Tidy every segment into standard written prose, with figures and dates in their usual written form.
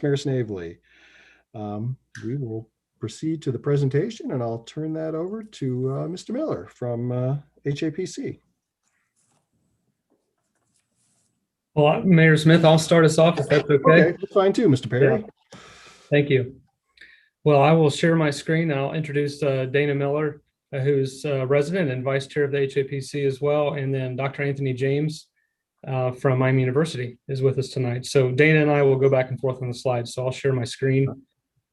Mayor Snavely. We will proceed to the presentation, and I'll turn that over to Mr. Miller from HAPC. Well, Mayor Smith, I'll start us off if that's okay. Okay, that's fine too, Mr. Perry. Yeah. Thank you. Well, I will share my screen. I'll introduce Dana Miller, who's resident and vice chair of the HAPC as well. And then Dr. Anthony James from Miami University is with us tonight. So Dana and I will go back and forth on the slides. So I'll share my screen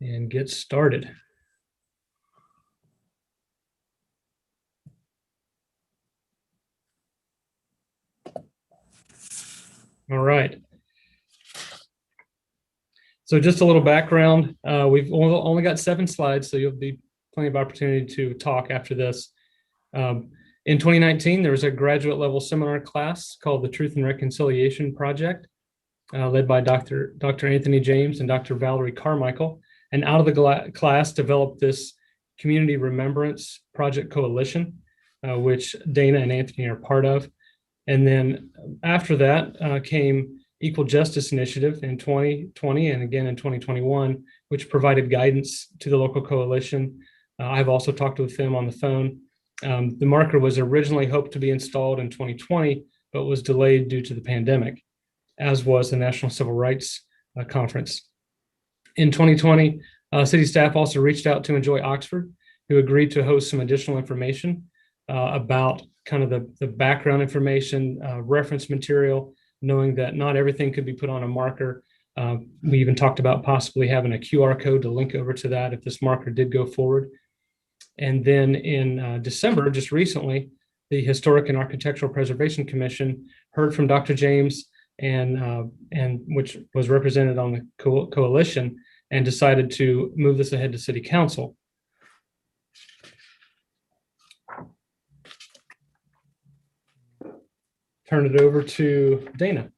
and get started. All right. So just a little background. We've only got 7 slides, so you'll be plenty of opportunity to talk after this. In 2019, there was a graduate level seminar class called the Truth and Reconciliation Project, led by Dr. Anthony James and Dr. Valerie Carmichael. And out of the class developed this Community Remembrance Project Coalition, which Dana and Anthony are part of. And then after that came Equal Justice Initiative in 2020 and again in 2021, which provided guidance to the local coalition. I've also talked with them on the phone. The marker was originally hoped to be installed in 2020, but was delayed due to the pandemic, as was the National Civil Rights Conference. In 2020, city staff also reached out to Enjoy Oxford, who agreed to host some additional information about kind of the background information, reference material, knowing that not everything could be put on a marker. We even talked about possibly having a QR code to link over to that if this marker did go forward. And then in December, just recently, the Historic and Architectural Preservation Commission heard from Dr. James and which was represented on the coalition, and decided to move this ahead to City Council. Turn it over to Dana.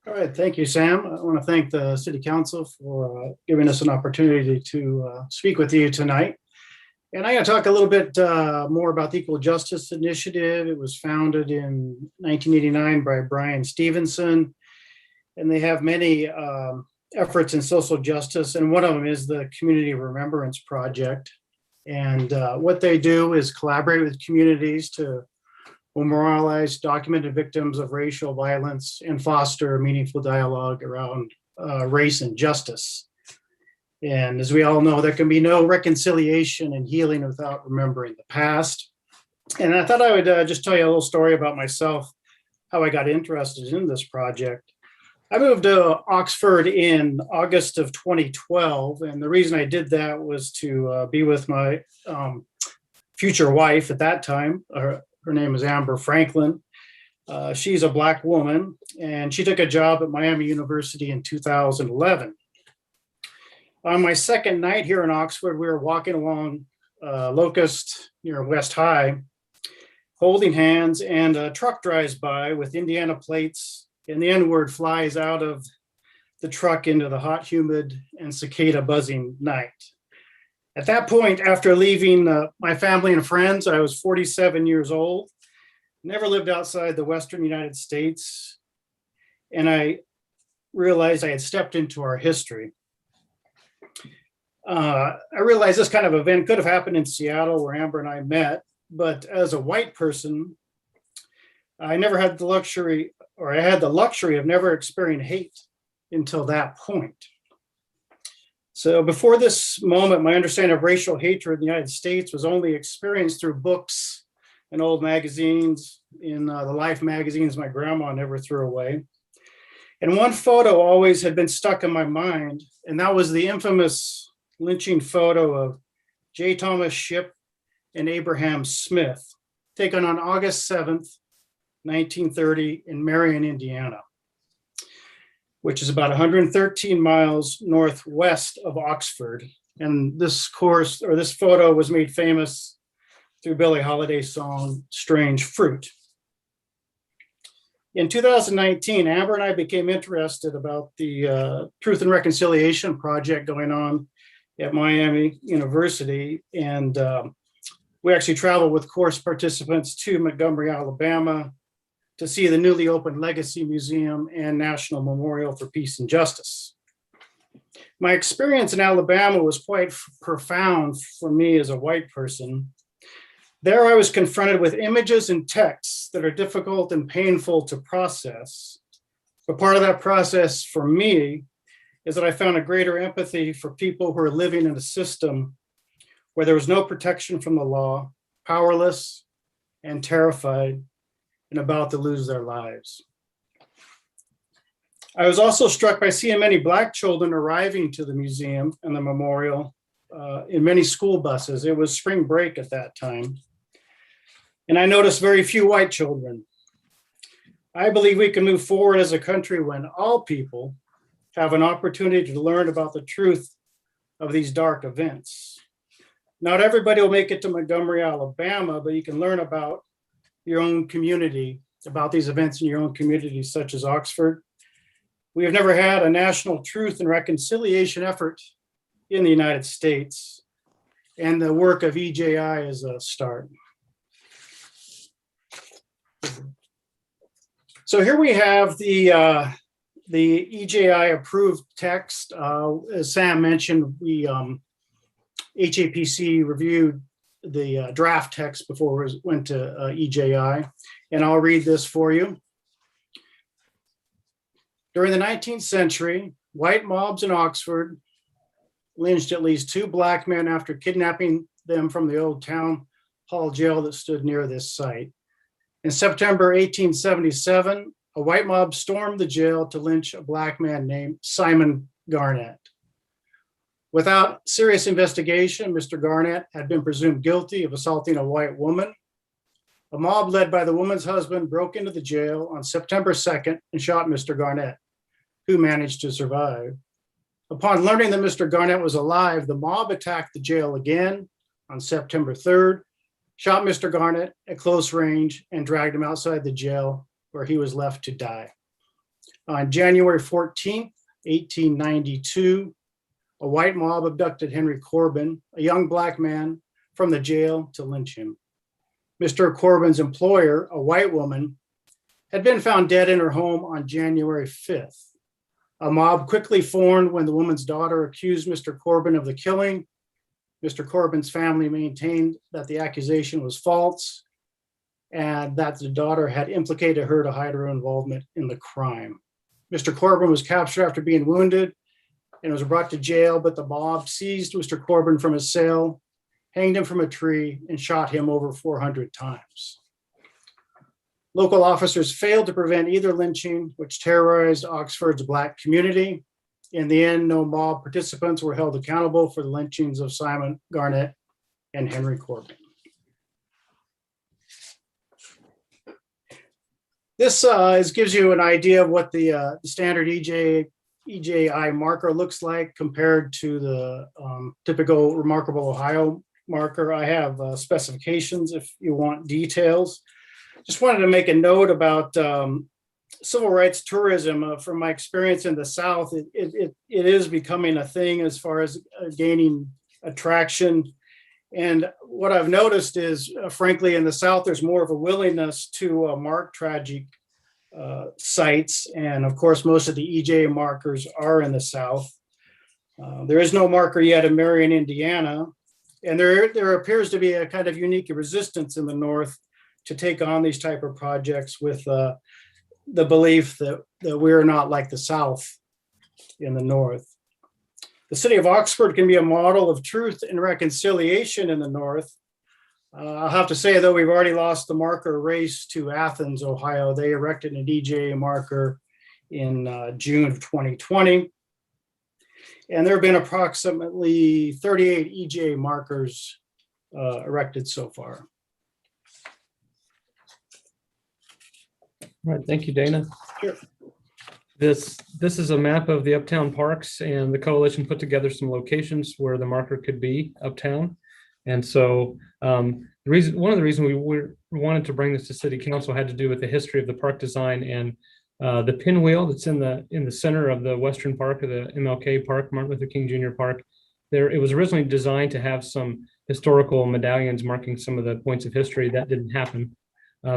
All right, thank you, Sam. I want to thank the City Council for giving us an opportunity to speak with you tonight. And I'm going to talk a little bit more about the Equal Justice Initiative. It was founded in 1989 by Brian Stevenson, and they have many efforts in social justice, and one of them is the Community Remembrance Project. And what they do is collaborate with communities to memorialize documented victims of racial violence and foster meaningful dialogue around race and justice. And as we all know, there can be no reconciliation and healing without remembering the past. And I thought I would just tell you a little story about myself, how I got interested in this project. I moved to Oxford in August of 2012, and the reason I did that was to be with my future wife at that time. Her name is Amber Franklin. She's a Black woman, and she took a job at Miami University in 2011. On my second night here in Oxford, we were walking along Locust near West High, holding hands, and a truck drives by with Indiana plates, and the N-word flies out of the truck into the hot, humid, and cicada buzzing night. At that point, after leaving my family and friends, I was 47 years old, never lived outside the Western United States, and I realized I had stepped into our history. I realized this kind of event could have happened in Seattle, where Amber and I met, but as a white person, I never had the luxury, or I had the luxury of never experiencing hate until that point. So before this moment, my understanding of racial hatred in the United States was only experienced through books and old magazines, in the Life magazines my grandma never threw away. And one photo always had been stuck in my mind, and that was the infamous lynching photo of J. Thomas Shipp and Abraham Smith, taken on August 7th, 1930 in Marion, Indiana, which is about 113 miles northwest of Oxford. And this photo was made famous through Billie Holiday's song, Strange Fruit. In 2019, Amber and I became interested about the Truth and Reconciliation Project going on at Miami University. And we actually traveled with course participants to Montgomery, Alabama, to see the newly opened Legacy Museum and National Memorial for Peace and Justice. My experience in Alabama was quite profound for me as a white person. There I was confronted with images and texts that are difficult and painful to process. But part of that process for me is that I found a greater empathy for people who are living in a system where there was no protection from the law, powerless and terrified and about to lose their lives. I was also struck by seeing many Black children arriving to the museum and the memorial in many school buses. It was spring break at that time. And I noticed very few white children. I believe we can move forward as a country when all people have an opportunity to learn about the truth of these dark events. Not everybody will make it to Montgomery, Alabama, but you can learn about your own community, about these events in your own community, such as Oxford. We have never had a national truth and reconciliation effort in the United States, and the work of EJI is a start. So here we have the EJI approved text. As Sam mentioned, we HAPC reviewed the draft text before it went to EJI, and I'll read this for you. During the 19th century, white mobs in Oxford lynched at least 2 Black men after kidnapping them from the old town hall jail that stood near this site. In September 1877, a white mob stormed the jail to lynch a Black man named Simon Garnett. Without serious investigation, Mr. Garnett had been presumed guilty of assaulting a white woman. A mob led by the woman's husband broke into the jail on September 2nd and shot Mr. Garnett, who managed to survive. Upon learning that Mr. Garnett was alive, the mob attacked the jail again on September 3rd, shot Mr. Garnett at close range, and dragged him outside the jail, where he was left to die. On January 14th, 1892, a white mob abducted Henry Corbin, a young Black man, from the jail to lynch him. Mr. Corbin's employer, a white woman, had been found dead in her home on January 5th. A mob quickly formed when the woman's daughter accused Mr. Corbin of the killing. Mr. Corbin's family maintained that the accusation was false and that the daughter had implicated her to hide her involvement in the crime. Mr. Corbin was captured after being wounded and was brought to jail, but the mob seized Mr. Corbin from his cell, hanged him from a tree, and shot him over 400 times. Local officers failed to prevent either lynching, which terrorized Oxford's Black community. In the end, no mob participants were held accountable for the lynchings of Simon Garnett and Henry Corbin. This gives you an idea of what the standard EJI marker looks like compared to the typical Remarkable Ohio marker. I have specifications if you want details. Just wanted to make a note about civil rights tourism. From my experience in the South, it is becoming a thing as far as gaining attraction. And what I've noticed is, frankly, in the South, there's more of a willingness to mark tragic sites. And of course, most of the EJ markers are in the South. There is no marker yet in Marion, Indiana. And there appears to be a kind of unique resistance in the North to take on these type of projects with the belief that we're not like the South in the North. The city of Oxford can be a model of truth and reconciliation in the North. I'll have to say, though, we've already lost the marker race to Athens, Ohio. They erected an EJ marker in June of 2020. And there have been approximately 38 EJ markers erected so far. All right, thank you, Dana. Sure. This is a map of the uptown parks, and the coalition put together some locations where the marker could be uptown. And so one of the reasons we wanted to bring this to City Council had to do with the history of the park design, and the pinwheel that's in the center of the western park of the MLK Park, Martin Luther King Jr. Park. It was originally designed to have some historical medallions marking some of the points of history. That didn't happen.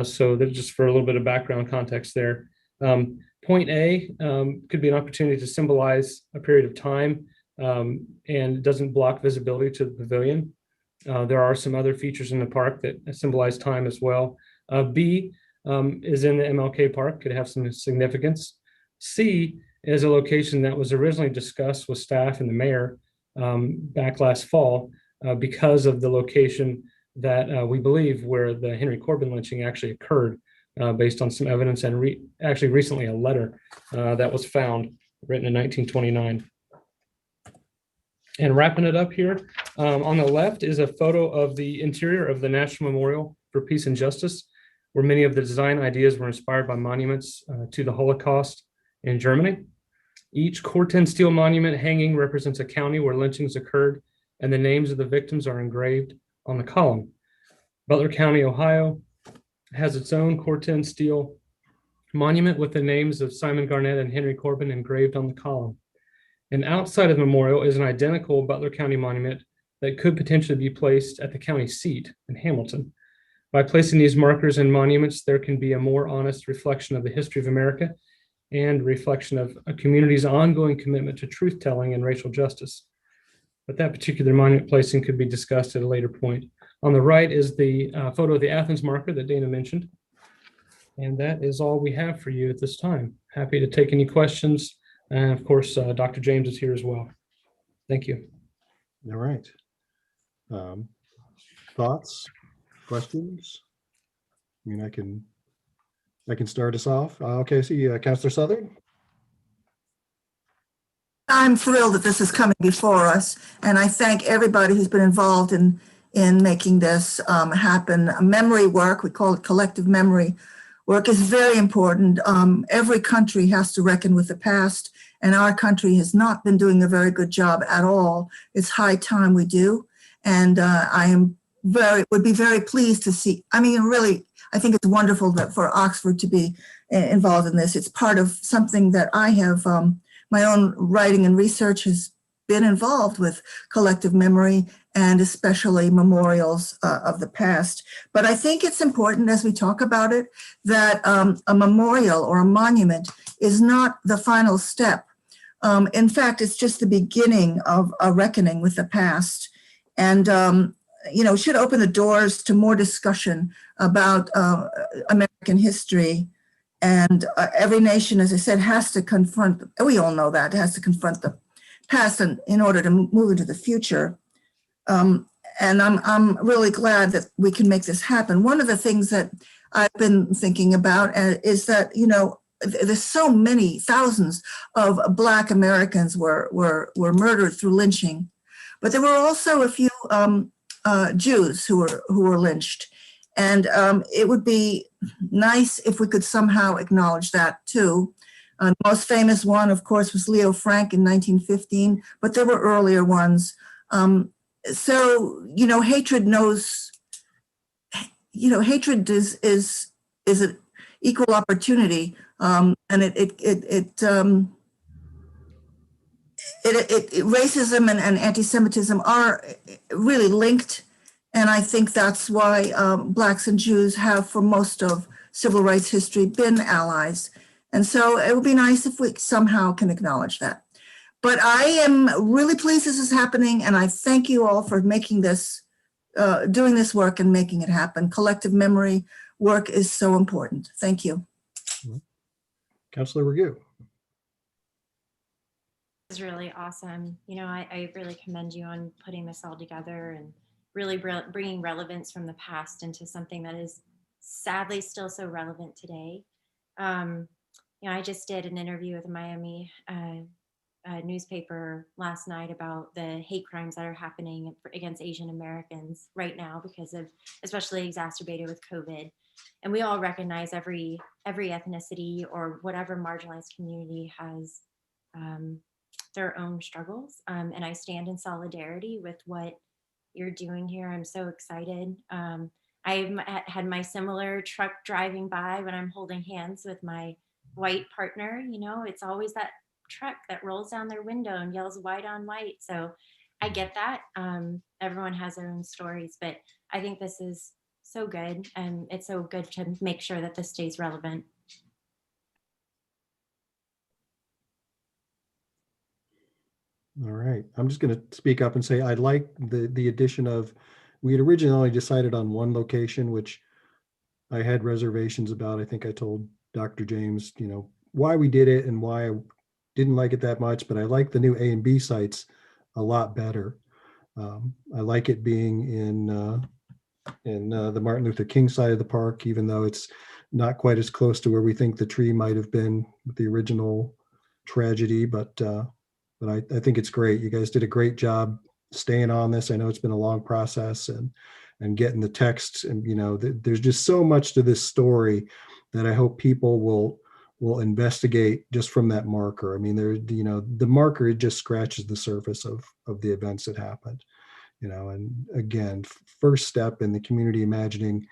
So that's just for a little bit of background context there. Point A could be an opportunity to symbolize a period of time. and doesn't block visibility to the pavilion. There are some other features in the park that symbolize time as well. B is in the MLK Park, could have some significance. C is a location that was originally discussed with staff and the mayor back last fall because of the location that we believe where the Henry Corbin lynching actually occurred based on some evidence and actually recently a letter that was found written in 1929. And wrapping it up here, on the left is a photo of the interior of the National Memorial for Peace and Justice, where many of the design ideas were inspired by monuments to the Holocaust in Germany. Each Corten steel monument hanging represents a county where lynchings occurred, and the names of the victims are engraved on the column. Butler County, Ohio, has its own Corten steel monument with the names of Simon Garnett and Henry Corbin engraved on the column. And outside of the memorial is an identical Butler County monument that could potentially be placed at the county seat in Hamilton. By placing these markers and monuments, there can be a more honest reflection of the history of America and reflection of a community's ongoing commitment to truth-telling and racial justice. But that particular monument placing could be discussed at a later point. On the right is the photo of the Athens marker that Dana mentioned. And that is all we have for you at this time. Happy to take any questions. And of course, Dr. James is here as well. Thank you. All right. Thoughts, questions? I mean, I can start us off. Okay, see, Councillor Southern. I'm thrilled that this is coming before us, and I thank everybody who's been involved in making this happen. Memory work, we call it collective memory work, is very important. Every country has to reckon with the past, and our country has not been doing a very good job at all. It's high time we do, and would be very pleased to see. I mean, really, I think it's wonderful that for Oxford to be involved in this. It's part of something that I have. My own writing and research has been involved with collective memory and especially memorials of the past. But I think it's important as we talk about it that a memorial or a monument is not the final step. In fact, it's just the beginning of a reckoning with the past. And should open the doors to more discussion about American history. And every nation, as I said, has to confront, we all know that, has to confront the past in order to move into the future. And I'm really glad that we can make this happen. One of the things that I've been thinking about is that, there's so many thousands of Black Americans were murdered through lynching, but there were also a few Jews who were lynched. And it would be nice if we could somehow acknowledge that too. The most famous one, of course, was Leo Frank in 1915, but there were earlier ones. Hatred knows, hatred is an equal opportunity, and racism and anti-Semitism are really linked. And I think that's why Blacks and Jews have, for most of civil rights history, been allies. And so it would be nice if we somehow can acknowledge that. But I am really pleased this is happening, and I thank you all for making this, doing this work and making it happen. Collective memory work is so important. Thank you. Councillor Raghu. This is really awesome. I really commend you on putting this all together and really bringing relevance from the past into something that is sadly still so relevant today. I just did an interview with a Miami newspaper last night about the hate crimes that are happening against Asian Americans right now because of, especially exacerbated with COVID. And we all recognize every ethnicity or whatever marginalized community has their own struggles. And I stand in solidarity with what you're doing here. I'm so excited. I've had my similar truck driving by when I'm holding hands with my white partner. It's always that truck that rolls down their window and yells white on white. So I get that. Everyone has their own stories, but I think this is so good, and it's so good to make sure that this stays relevant. All right, I'm just going to speak up and say I like the addition of, we had originally decided on one location, which I had reservations about. I think I told Dr. James, why we did it and why I didn't like it that much, but I like the new A and B sites a lot better. I like it being in the Martin Luther King side of the park, even though it's not quite as close to where we think the tree might have been with the original tragedy, but I think it's great. You guys did a great job staying on this. I know it's been a long process and getting the texts, and there's just so much to this story that I hope people will investigate just from that marker. I mean, the marker, it just scratches the surface of the events that happened. And again, first step in the community imagining,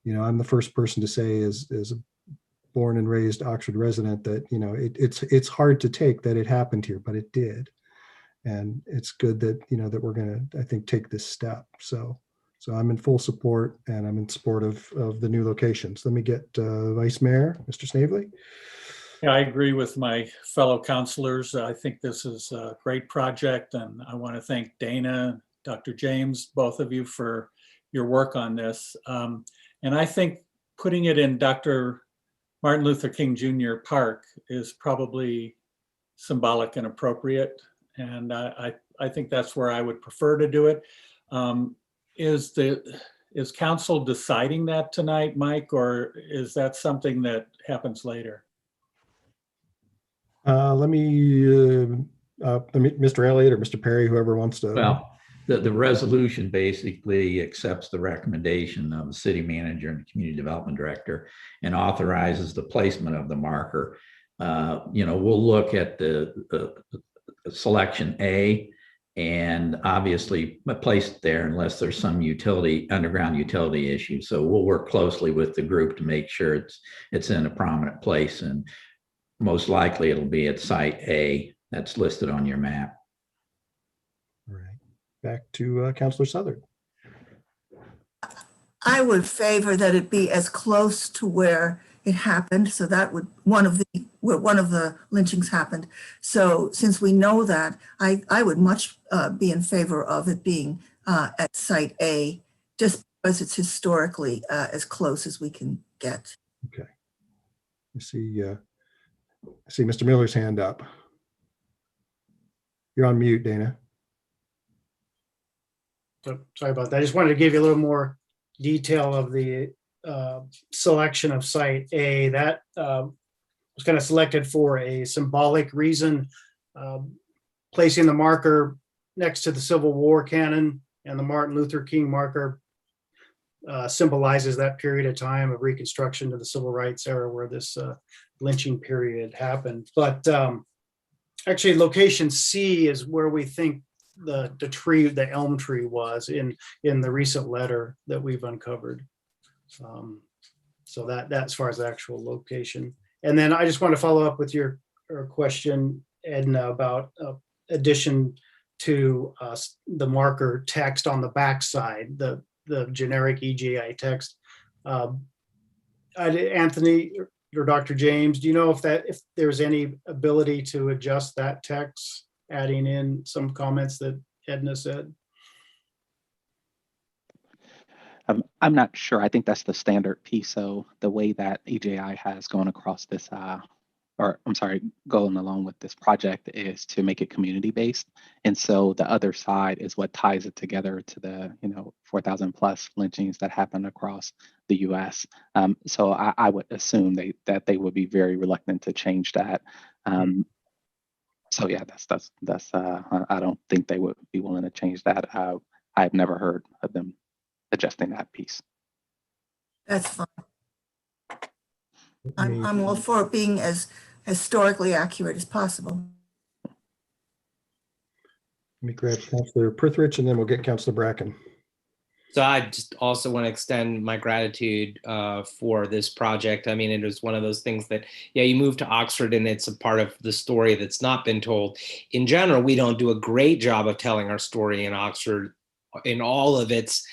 I'm the first person to say as a born and raised Oxford resident that, it's hard to take that it happened here, but it did. And it's good that, that we're going to, I think, take this step. So I'm in full support, and I'm in support of the new locations. Let me get Vice Mayor, Mr. Snavely. Yeah, I agree with my fellow councilors. I think this is a great project, and I want to thank Dana, Dr. James, both of you for your work on this. And I think putting it in Dr. Martin Luther King Jr. Park is probably symbolic and appropriate. And I think that's where I would prefer to do it. Is council deciding that tonight, Mike, or is that something that happens later? Let me, Mr. Elliott or Mr. Perry, whoever wants to. Well, the resolution basically accepts the recommendation of the city manager and the community development director and authorizes the placement of the marker. We'll look at the selection A, and obviously place it there unless there's some underground utility issue. So we'll work closely with the group to make sure it's in a prominent place, and most likely it'll be at site A that's listed on your map. All right, back to Councilor Southern. I would favor that it be as close to where it happened. So that would where one of the lynchings happened. So since we know that, I would much be in favor of it being at site A, just because it's historically as close as we can get. Okay. I see Mr. Miller's hand up. You're on mute, Dana. So, sorry about that. I just wanted to give you a little more detail of the selection of site A. That was kind of selected for a symbolic reason, placing the marker next to the Civil War cannon, and the Martin Luther King marker symbolizes that period of time of Reconstruction to the Civil Rights era where this lynching period happened. But actually, location C is where we think the elm tree was in the recent letter that we've uncovered. So that's as far as the actual location. And then I just want to follow up with your question, Edna, about addition to the marker text on the backside, the generic EGI text. Anthony or Dr. James, do you know if there's any ability to adjust that text, adding in some comments that Edna said? I'm not sure. I think that's the standard piece. So the way that EJI has gone across this, going along with this project is to make it community-based. And so the other side is what ties it together to the 4,000 plus lynchings that happened across the US. So I would assume that they would be very reluctant to change that. So yeah, that's I don't think they would be willing to change that. I've never heard of them adjusting that piece. That's fine. I'm all for it being as historically accurate as possible. Let me grab Councilor Prithridge, and then we'll get Councilor Bracken. So I just also want to extend my gratitude for this project. I mean, it was one of those things that, yeah, you move to Oxford and it's a part of the story that's not been told. In general, we don't do a great job of telling our story in Oxford in all of its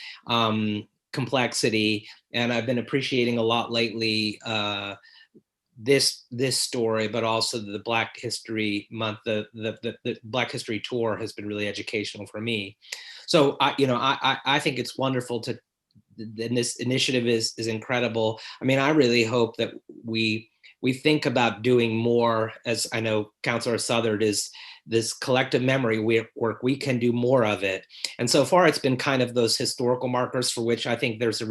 complexity. And I've been appreciating a lot lately this story, but also the Black History Month, the Black History Tour has been really educational for me. So I think it's wonderful and this initiative is incredible. I mean, I really hope that we think about doing more, as I know Councilor Southard is, this collective memory work, we can do more of it. And so far it's been kind of those historical markers for which I think there's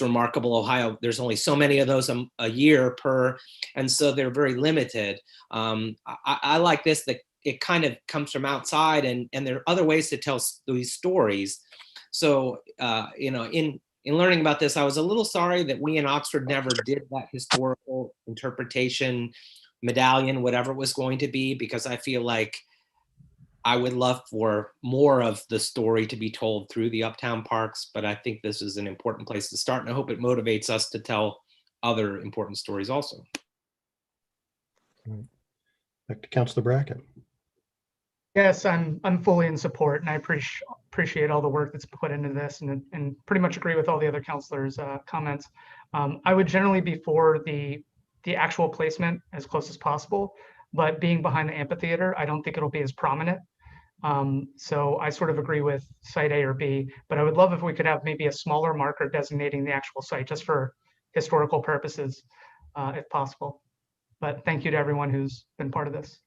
remarkable. Ohio, there's only so many of those a year per, and so they're very limited. I like this, that it kind of comes from outside, and there are other ways to tell these stories. So, in learning about this, I was a little sorry that we in Oxford never did that historical interpretation medallion, whatever it was going to be, because I feel like I would love for more of the story to be told through the Uptown Parks, but I think this is an important place to start, and I hope it motivates us to tell other important stories also. Back to Councilor Brackett. Yes, I'm fully in support, and I appreciate all the work that's put into this, and pretty much agree with all the other councilors' comments. I would generally be for the actual placement as close as possible, but being behind the amphitheater, I don't think it'll be as prominent. So I sort of agree with site A or B, but I would love if we could have maybe a smaller marker designating the actual site just for historical purposes, if possible. But thank you to everyone who's been part of this.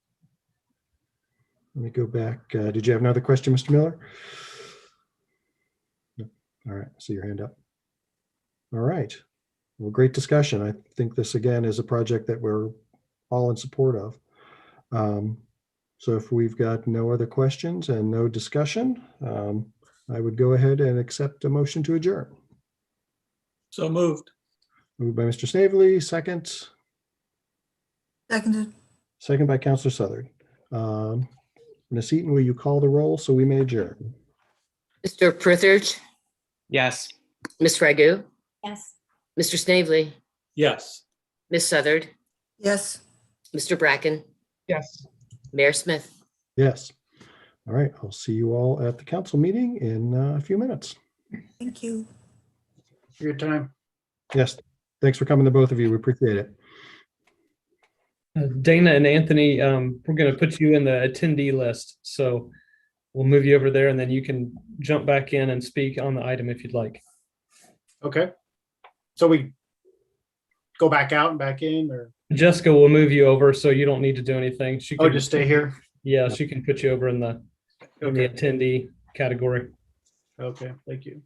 Let me go back. Did you have another question, Mr. Miller? No. All right, I see your hand up. All right. Well, great discussion. I think this, again, is a project that we're all in support of. So if we've got no other questions and no discussion, I would go ahead and accept a motion to adjourn. So moved. Moved by Mr. Snavely, second. Seconded. Second by Councilor Southard. Ms. Eaton, will you call the roll so we may adjourn? Mr. Prithridge, Yes. Ms. Ragu, Yes. Mr. Snavely, Yes. Ms. Southard, Yes. Mr. Bracken, Yes. Mayor Smith. Yes. All right, I'll see you all at the council meeting in a few minutes. Thank you. Your time. Yes, thanks for coming to both of you. We appreciate it. Dana and Anthony, we're going to put you in the attendee list. So we'll move you over there, and then you can jump back in and speak on the item if you'd like. Okay. So we go back out and back in, or? Jessica will move you over, so you don't need to do anything. She Oh, can just stay here? Yeah, she can put you over in the Okay. attendee category. Okay, thank you.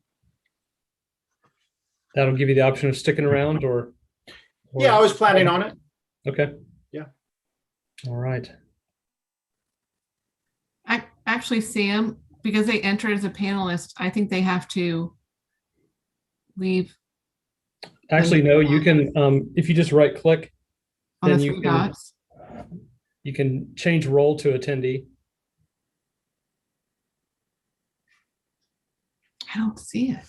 That'll give you the option of sticking around, or Yeah, I was planning on it. Okay. Yeah. All right. I actually, Sam, because they entered as a panelist, I think they have to leave Actually, no, you can, if you just right click, on the then you three can, dots. you can change role to attendee. I don't see it.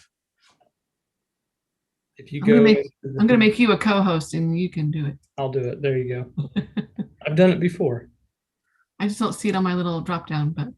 If you I'm gonna go, I'm gonna make you a co-host and you can do it. I'll do it. There you go. I've done it before. I just don't see it on my little drop down, but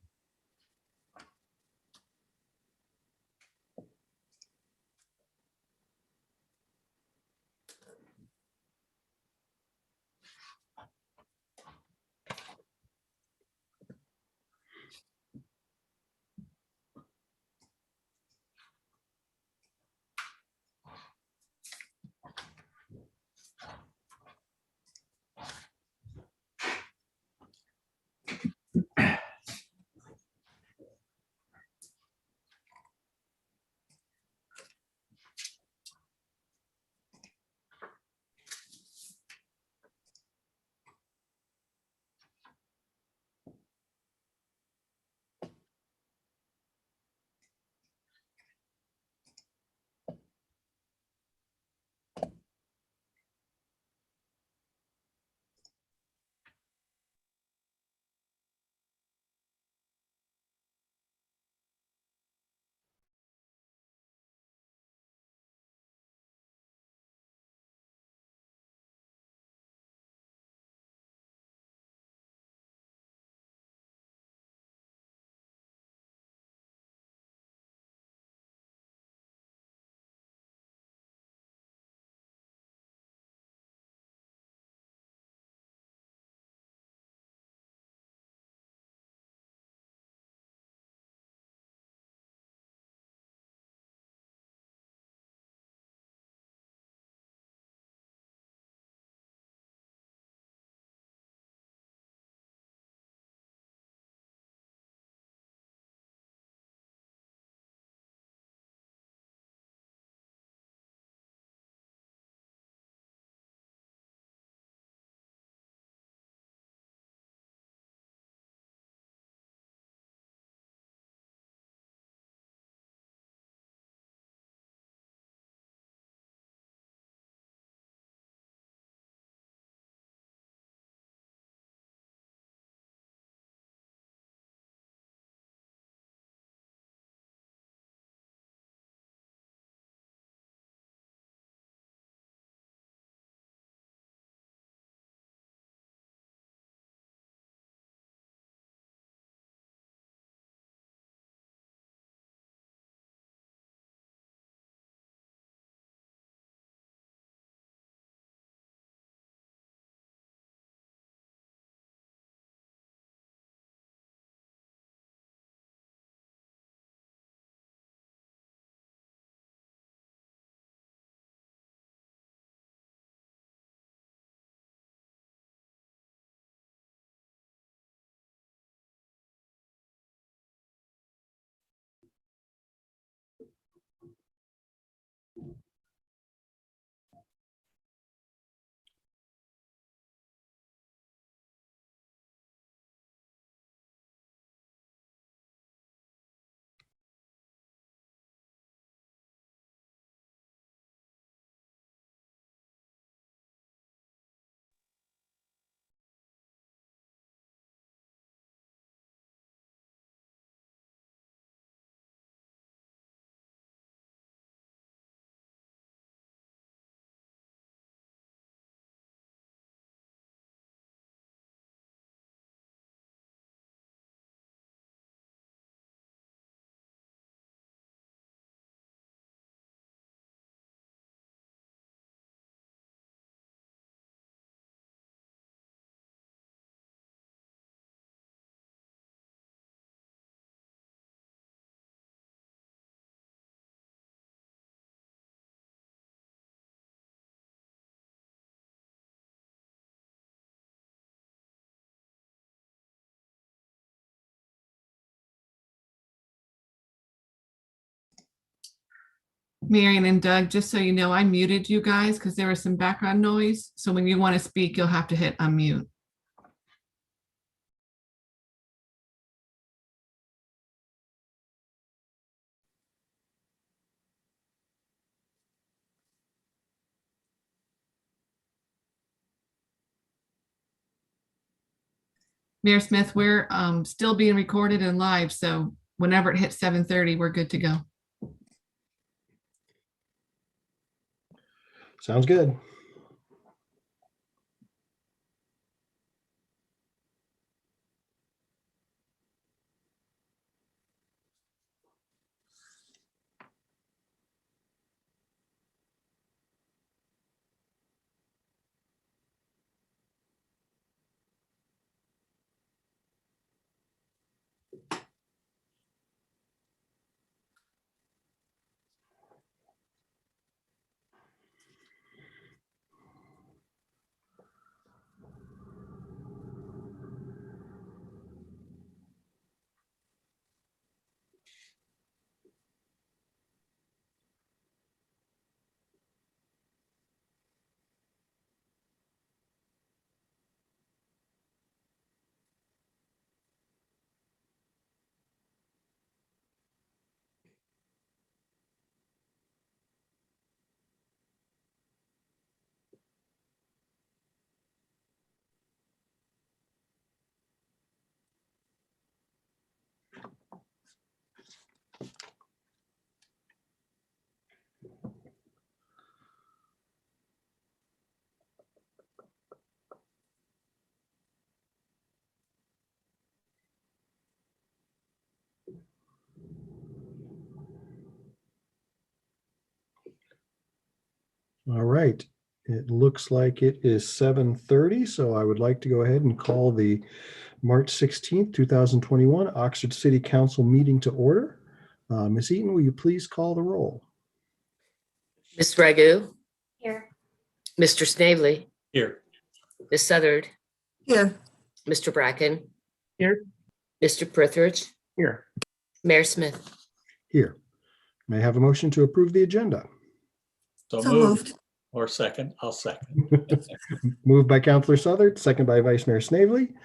Marion and Doug, just so you know, I muted you guys because there was some background noise. So when you want to speak, you'll have to hit unmute. Mayor Smith, we're still being recorded and live, so whenever it hits 7:30, we're good to go. Sounds good. All right. It looks like it is 7:30, so I would like to go ahead and call the March 16th, 2021 Oxford City Council meeting to order. Ms. Eaton, will you please call the roll? Ms. Ragu, Here. Mr. Snavely, Here. Ms. Southard, Here, Mr. Bracken. Here. Mr. Prithridge, Here. Mayor Smith. Here. May I have a motion to approve the agenda? So so moved. moved. Or second, I'll second. Moved by Councilor Southard, second by Vice Mayor Snavely.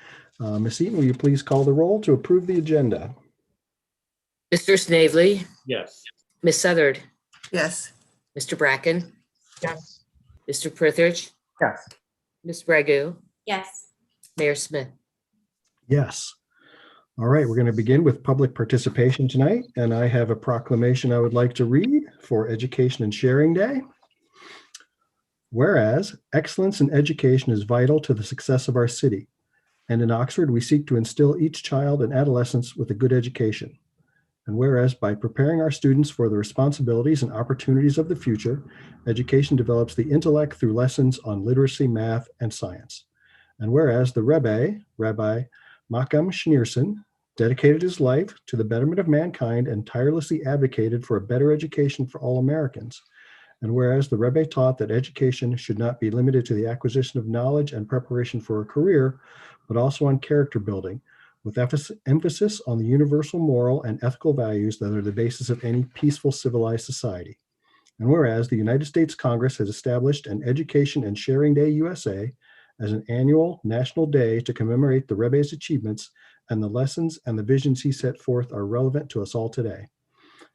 Ms. Eaton, will you please call the roll to approve the agenda? Mr. Snavely, Yes. Ms. Southard, Yes, Mr. Bracken, Yes. Mr. Prithridge, Yes. Ms. Ragu, Yes. Mayor Smith. Yes. All right, we're going to begin with public participation tonight, and I have a proclamation I would like to read for Education and Sharing Day. Whereas excellence in education is vital to the success of our city, and in Oxford, we seek to instill each child and adolescent with a good education. And whereas by preparing our students for the responsibilities and opportunities of the future, education develops the intellect through lessons on literacy, math, and science. And whereas the Rabbi Malcolm Schneerson, dedicated his life to the betterment of mankind and tirelessly advocated for a better education for all Americans. And whereas the Rebbe taught that education should not be limited to the acquisition of knowledge and preparation for a career, but also on character building, with emphasis on the universal moral and ethical values that are the basis of any peaceful civilized society. And whereas the United States Congress has established an Education and Sharing Day USA as an annual national day to commemorate the Rebbe's achievements, and the lessons and the visions he set forth are relevant to us all today.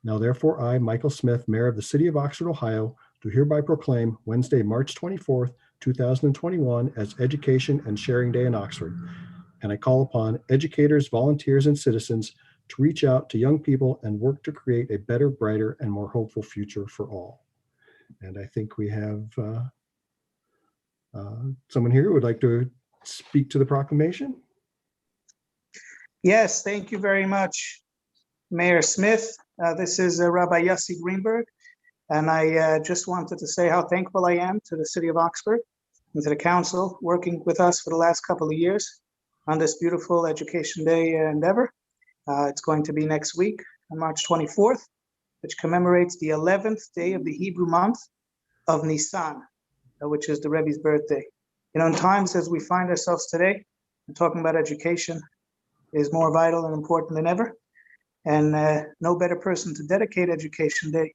Now, therefore, I, Michael Smith, Mayor of the City of Oxford, Ohio, do hereby proclaim Wednesday, March 24th, 2021 as Education and Sharing Day in Oxford. And I call upon educators, volunteers, and citizens to reach out to young people and work to create a better, brighter, and more hopeful future for all. And I think we have someone here who would like to speak to the proclamation. Yes, thank you very much, Mayor Smith. This is Rabbi Yossi Greenberg, and I just wanted to say how thankful I am to the City of Oxford and to the council working with us for the last couple of years on this beautiful Education Day endeavor. It's going to be next week on March 24th, which commemorates the 11th day of the Hebrew month of Nisan, which is the Rebbe's birthday. You know, in times as we find ourselves today, talking about education is more vital and important than ever. And no better person to dedicate Education Day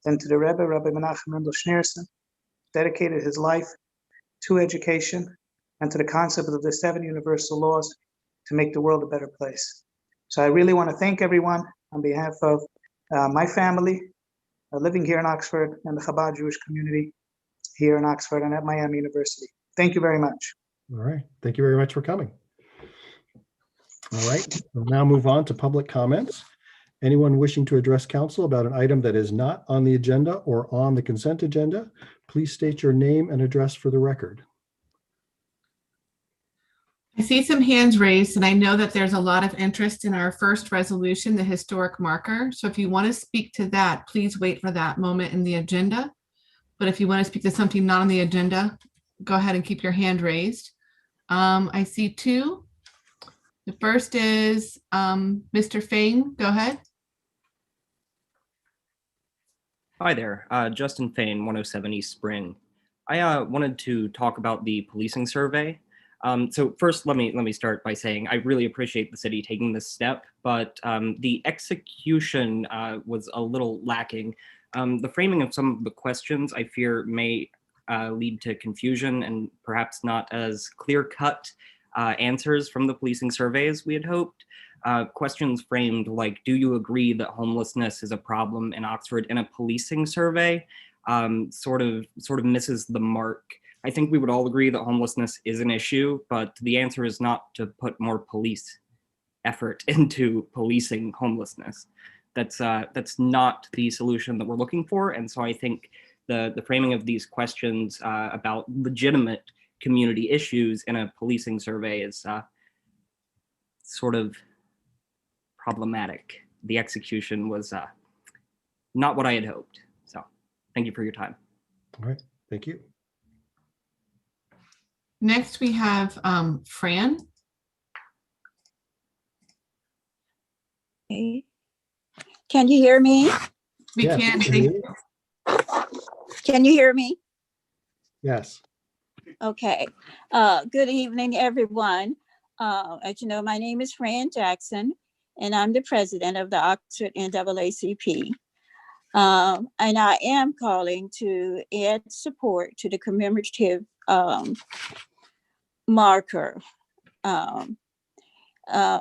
then to the Rebbe, Rabbi Menachem Mendel Schneerson, dedicated his life to education and to the concept of the 7 universal laws to make the world a better place. So I really want to thank everyone on behalf of my family living here in Oxford and the Chabad Jewish community here in Oxford and at Miami University. Thank you very much. All right. Thank you very much for coming. All right. We'll now move on to public comments. Anyone wishing to address council about an item that is not on the agenda or on the consent agenda, please state your name and address for the record. I see some hands raised, and I know that there's a lot of interest in our first resolution, the historic marker. So if you want to speak to that, please wait for that moment in the agenda. But if you want to speak to something not on the agenda, go ahead and keep your hand raised. I see 2. The first is Mr. Fain. Go ahead. Hi there, Justin Fain, 107 East Spring. I wanted to talk about the policing survey. So first, let me start by saying I really appreciate the city taking this step, but the execution was a little lacking. The framing of some of the questions I fear may lead to confusion and perhaps not as clear-cut answers from the policing survey as we had hoped. Questions framed like, do you agree that homelessness is a problem in Oxford in a policing survey sort of misses the mark. I think we would all agree that homelessness is an issue, but the answer is not to put more police effort into policing homelessness. That's not the solution that we're looking for. And so I think the framing of these questions about legitimate community issues in a policing survey is sort of problematic. The execution was not what I had hoped. So thank you for your time. All right, thank you. Next, we have Fran. Okay. Can you hear me? We Yes, can. we can hear you. Can you hear me? Yes. Okay. Good evening, everyone. As you know, my name is Fran Jackson, and I'm the president of the Oxford NAACP. And I am calling to add support to the commemorative marker,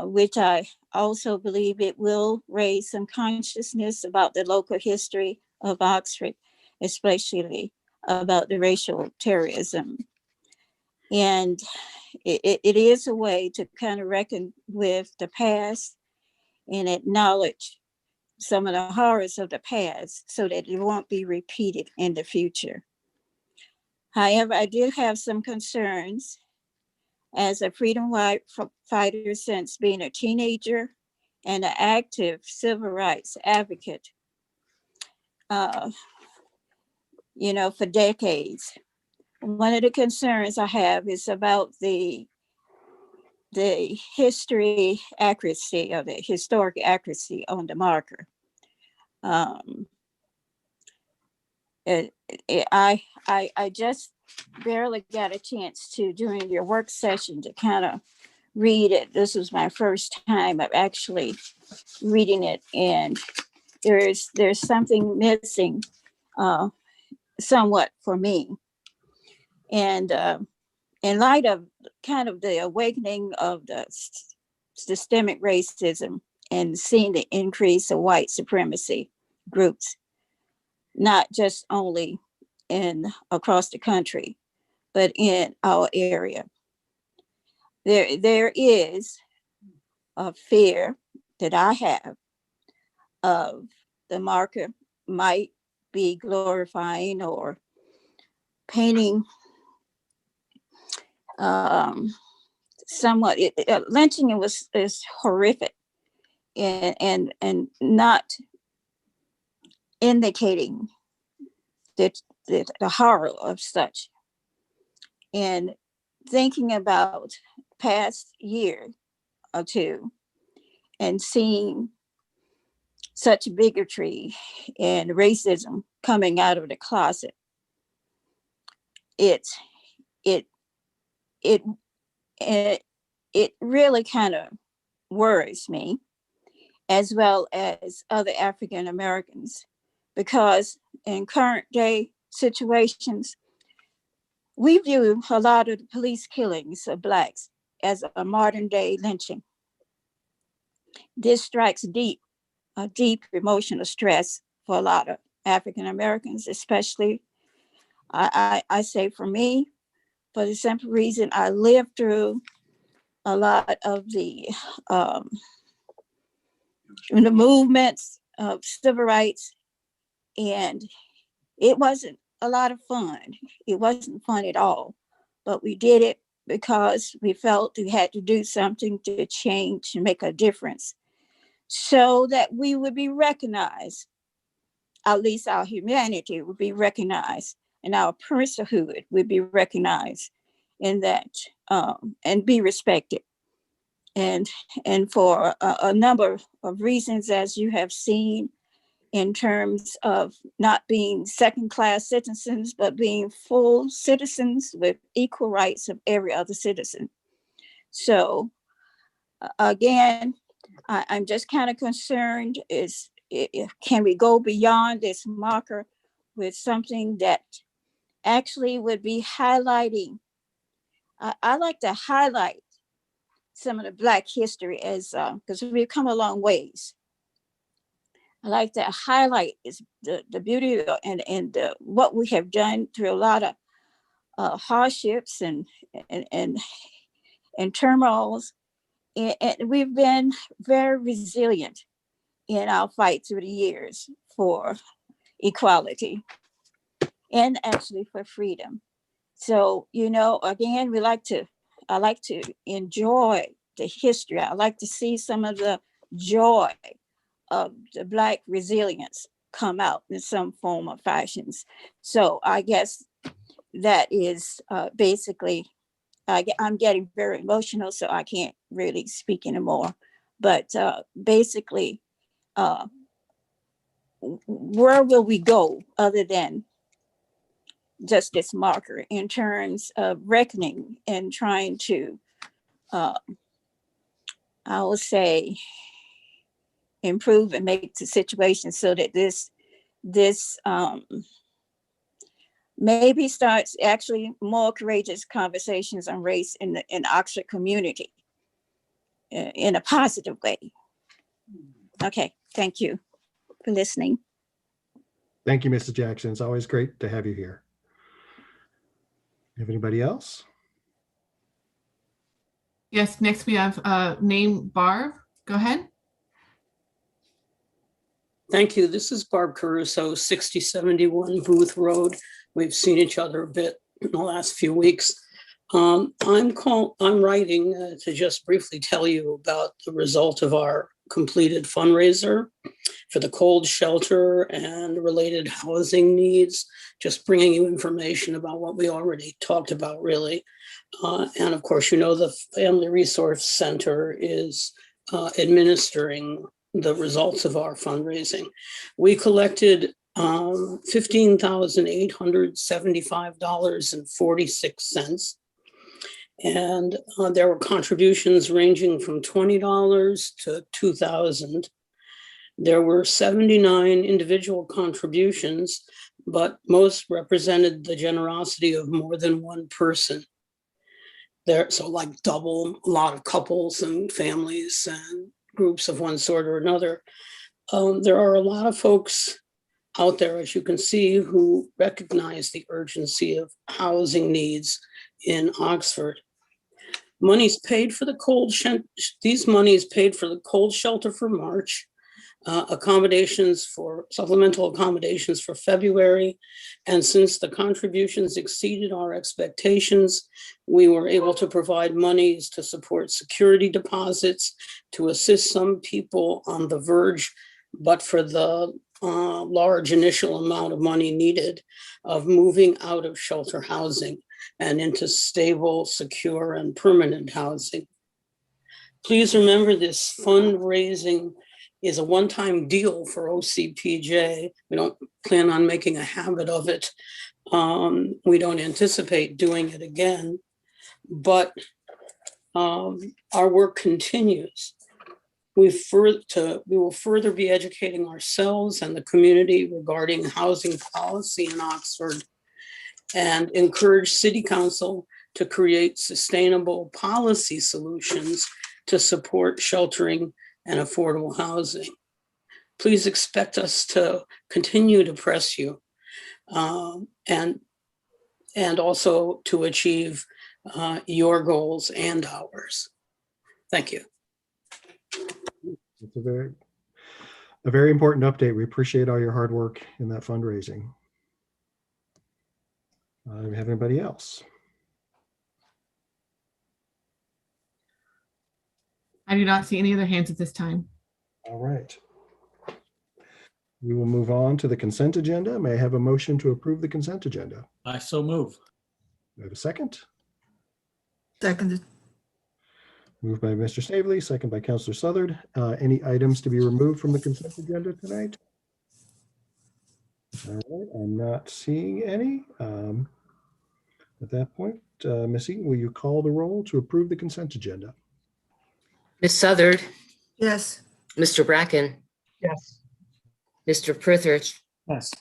which I also believe it will raise some consciousness about the local history of Oxford, especially about the racial terrorism. And it is a way to kind of reckon with the past and acknowledge some of the horrors of the past so that it won't be repeated in the future. However, I did have some concerns as a freedom fighter since being a teenager and an active civil rights advocate, for decades. One of the concerns I have is about the history accuracy or the historic accuracy on the marker. I just barely got a chance to, during your work session, to kind of read it. This was my first time of actually reading it, and there's something missing somewhat for me. And in light of kind of the awakening of the systemic racism and seeing the increase of white supremacy groups, not just only across the country, but in our area, there is a fear that I have of the marker might be glorifying or painting somewhat. Lynching is horrific and not indicating that the horror of such. And thinking about past year or two and seeing such bigotry and racism coming out of the closet, it really kind of worries me, as well as other African Americans, because in current day situations, we view a lot of the police killings of Blacks as a modern day lynching. This strikes a deep emotional stress for a lot of African Americans, especially, I say for me, for the simple reason I lived through a lot of the movements of civil rights, and it wasn't a lot of fun. It wasn't fun at all, but we did it because we felt we had to do something to change and make a difference so that we would be recognized, at least our humanity would be recognized and our personhood would be recognized in that and be respected. And for a number of reasons, as you have seen, in terms of not being second-class citizens, but being full citizens with equal rights of every other citizen. So again, I'm just kind of concerned can we go beyond this marker with something that actually would be highlighting. I like to highlight some of the Black history as, because we've come a long ways. I like to highlight is the beauty and what we have done through a lot of hardships and turmoils. And we've been very resilient in our fight through the years for equality and actually for freedom. So, you know, again, I like to enjoy the history. I like to see some of the joy of the Black resilience come out in some form or fashions. So I guess that is basically, I'm getting very emotional, so I can't really speak anymore. But basically, where will we go other than just this marker in terms of reckoning and trying to, I will say, improve and make the situation so that this maybe starts actually more courageous conversations on race in the Oxford community in a positive way. Okay, thank you for listening. Thank you, Mrs. Jackson. It's always great to have you here. Have anybody else? Yes, next we have name Barb. Go ahead. Thank you. This is Barb Caruso, 6071 Booth Road. We've seen each other a bit in the last few weeks. I'm writing to just briefly tell you about the result of our completed fundraiser for the cold shelter and related housing needs, just bringing you information about what we already talked about, really. And of course, you know, the Family Resource Center is administering the results of our fundraising. We collected $15,875.46. And there were contributions ranging from $20 to $2,000. There were 79 individual contributions, but most represented the generosity of more than one person. So like double, a lot of couples and families and groups of one sort or another. There are a lot of folks out there, as you can see, who recognize the urgency of housing needs in Oxford. Money's paid for the cold shelter. These monies paid for the cold shelter for March, supplemental accommodations for February. And since the contributions exceeded our expectations, we were able to provide monies to support security deposits, to assist some people on the verge, but for the large initial amount of money needed of moving out of shelter housing and into stable, secure, and permanent housing. Please remember this fundraising is a one-time deal for OCPJ. We don't plan on making a habit of it. We don't anticipate doing it again, but our work continues. We will further be educating ourselves and the community regarding housing policy in Oxford and encourage City Council to create sustainable policy solutions to support sheltering and affordable housing. Please expect us to continue to press you and also to achieve your goals and ours. Thank you. It's a very important update. We appreciate all your hard work in that fundraising. Do we have anybody else? I do not see any other hands at this time. All right. We will move on to the consent agenda. May I have a motion to approve the consent agenda? I so move. Do I have a second? Seconded. Moved by Mr. Snavely, second by Councillor Southard. Any items to be removed from the consent agenda tonight? All right, I'm not seeing any. At that point, Ms. Eaton, will you call the roll to approve the consent agenda? Ms. Southard, Yes. Mr. Bracken, Yes. Mr. Prithridge, Yes.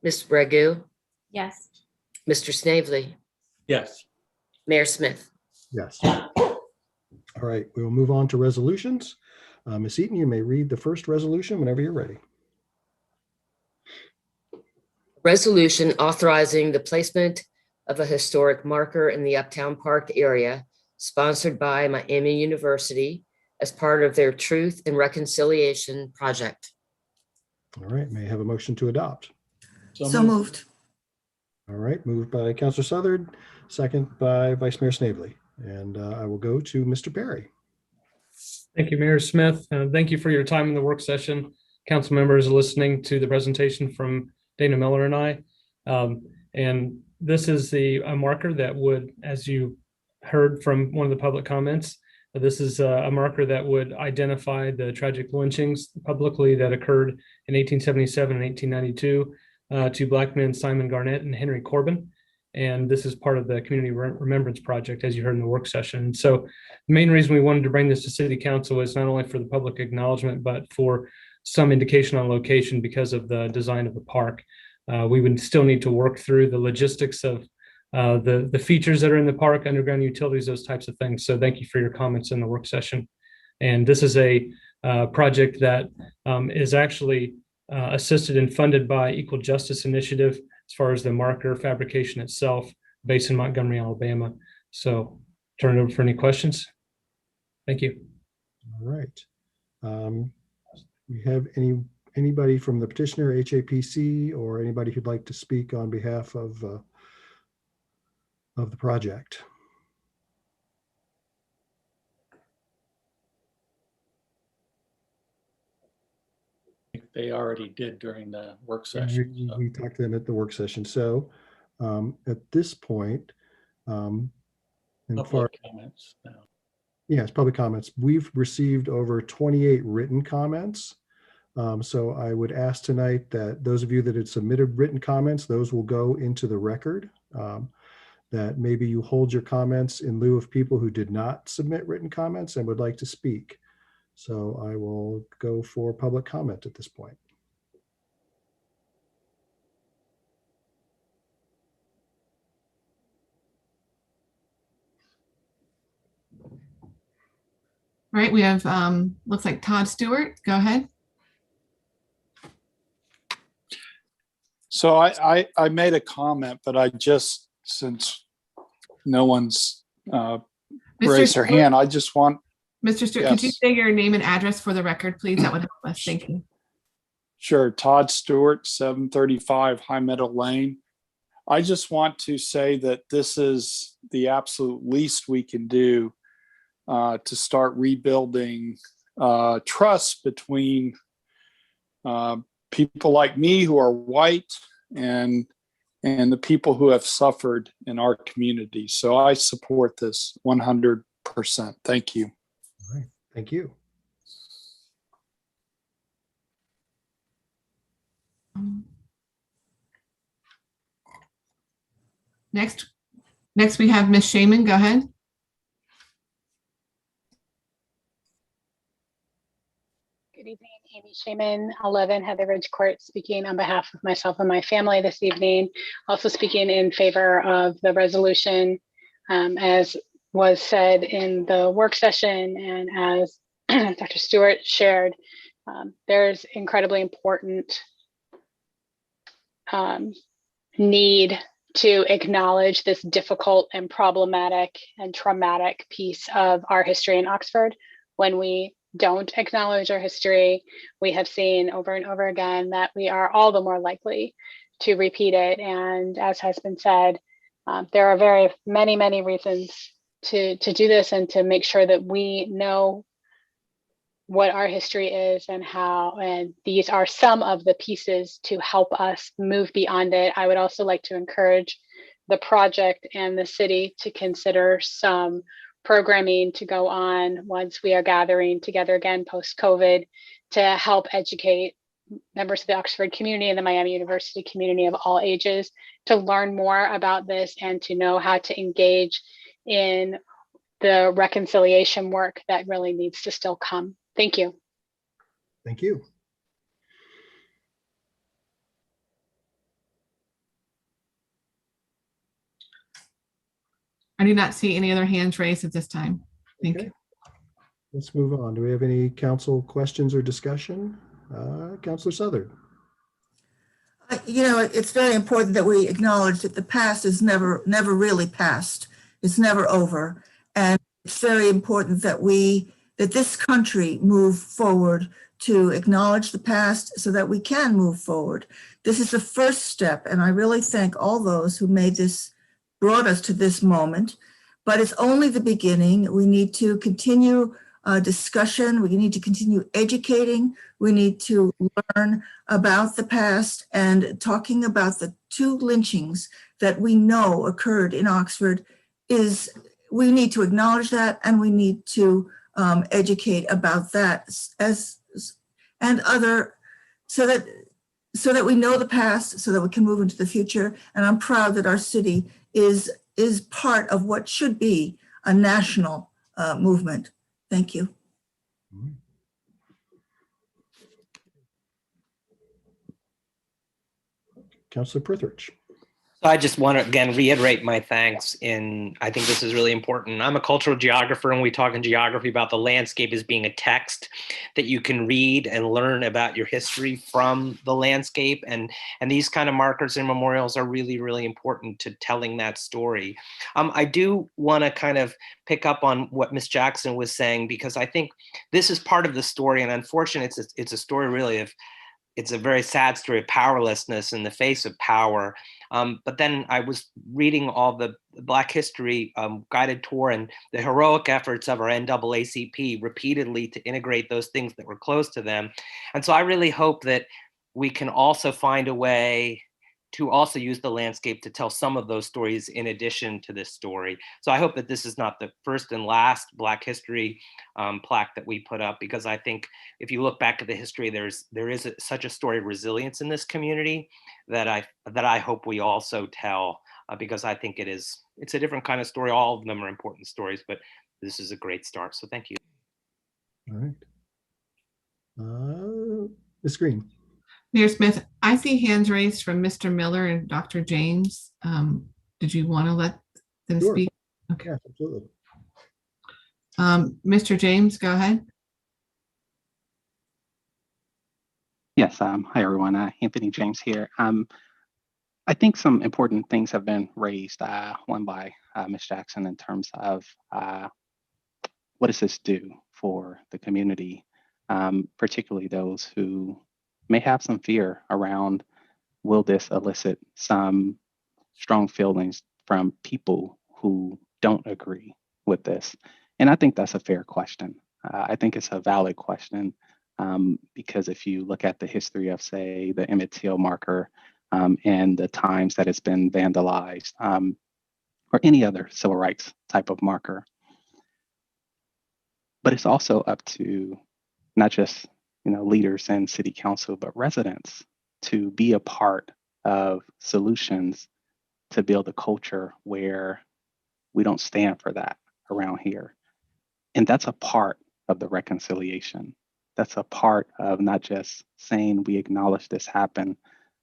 Ms. Bregu, Yes. Mr. Snavely, Yes. Mayor Smith. Yes. All right, we will move on to resolutions. Ms. Eaton, you may read the first resolution whenever you're ready. Resolution authorizing the placement of a historic marker in the Uptown Park area, sponsored by Miami University as part of their Truth and Reconciliation project. All right, may I have a motion to adopt? So moved. All right, moved by Councillor Southard, second by Vice Mayor Snavely. And I will go to Mr. Perry. Thank you, Mayor Smith. Thank you for your time in the work session. Council members listening to the presentation from Dana Miller and I. And this is a marker that would, as you heard from one of the public comments, this is a marker that would identify the tragic lynchings publicly that occurred in 1877 and 1892 to Black men Simon Garnett and Henry Corbin. And this is part of the Community Remembrance Project, as you heard in the work session. So the main reason we wanted to bring this to City Council is not only for the public acknowledgement, but for some indication on location because of the design of the park. We would still need to work through the logistics of the features that are in the park, underground utilities, those types of things. So thank you for your comments in the work session. And this is a project that is actually assisted and funded by Equal Justice Initiative as far as the marker fabrication itself, based in Montgomery, Alabama. So turn it over for any questions. Thank you. All right. We have anybody from the petitioner, HAPC, or anybody who'd like to speak on behalf of the project? They already did during the work session. We talked to them at the work session. So at this point, Public comments now. Yes, public comments. We've received over 28 written comments. So I would ask tonight that those of you that had submitted written comments, those will go into the record. That maybe you hold your comments in lieu of people who did not submit written comments and would like to speak. So I will go for public comment at this point. All right, we have, looks like Todd Stewart. Go ahead. So I made a comment, but I just, since no one's raised their hand, I just want. Mr. Stewart, could you say your name and address for the record, please? That would help us. Thank you. Sure. Todd Stewart, 735 High Meadow Lane. I just want to say that this is the absolute least we can do to start rebuilding trust between people like me who are white and the people who have suffered in our community. So I support this 100%. Thank you. All right. Thank you. Next we have Ms. Shaman. Go ahead. Amy Shaman, 11 Heather Ridge Court, speaking on behalf of myself and my family this evening. Also speaking in favor of the resolution, as was said in the work session and as Dr. Stewart shared. There's incredibly important need to acknowledge this difficult and problematic and traumatic piece of our history in Oxford. When we don't acknowledge our history, we have seen over and over again that we are all the more likely to repeat it. And as has been said, there are very many reasons to do this and to make sure that we know what our history is and how, and these are some of the pieces to help us move beyond it. I would also like to encourage the project and the city to consider some programming to go on once we are gathering together again post-COVID to help educate members of the Oxford community and the Miami University community of all ages to learn more about this and to know how to engage in the reconciliation work that really needs to still come. Thank you. Thank you. I do not see any other hands raised at this time. Thank you. Let's move on. Do we have any council questions or discussion? Councilor Southern. You know, it's very important that we acknowledge that the past is never really past. It's never over. And it's very important that that this country move forward to acknowledge the past so that we can move forward. This is the first step, and I really thank all those who brought us to this moment, but it's only the beginning. We need to continue discussion. We need to continue educating. We need to learn about the past and talking about the 2 lynchings that we know occurred in Oxford we need to acknowledge that, and we need to educate about that and other, so that we know the past, so that we can move into the future. And I'm proud that our city is part of what should be a national movement. Thank you. Councilor Prithridge. So I just want to again reiterate my thanks I think this is really important. I'm a cultural geographer, and we talk in geography about the landscape as being a text that you can read and learn about your history from the landscape. And these kind of markers and memorials are really important to telling that story. I do want to kind of pick up on what Ms. Jackson was saying, because I think this is part of the story. And unfortunately, it's a story really of, it's a very sad story of powerlessness in the face of power. But then I was reading all the Black History guided tour and the heroic efforts of our NAACP repeatedly to integrate those things that were close to them. And so I really hope that we can also find a way to also use the landscape to tell some of those stories in addition to this story. So I hope that this is not the first and last Black History plaque that we put up, because I think if you look back at the history, there is such a story of resilience in this community that I hope we also tell, because I think it's a different kind of story. All of them are important stories, but this is a great start. So thank you. All right. Ms. Green. Mayor Smith, I see hands raised from Mr. Miller and Dr. James. Did you want to let them speak? Okay. Yeah, absolutely. Mr. James, go ahead. Yes, hi everyone, Anthony James here. I think some important things have been raised, one by Ms. Jackson, in terms of what does this do for the community, particularly those who may have some fear around, will this elicit some strong feelings from people who don't agree with this? And I think that's a fair question. I think it's a valid question, because if you look at the history of, say, the Emmett Till marker and the times that it's been vandalized, or any other civil rights type of marker. But it's also up to not just leaders and city council, but residents to be a part of solutions to build a culture where we don't stand for that around here. And that's a part of the reconciliation. That's a part of not just saying we acknowledge this happened,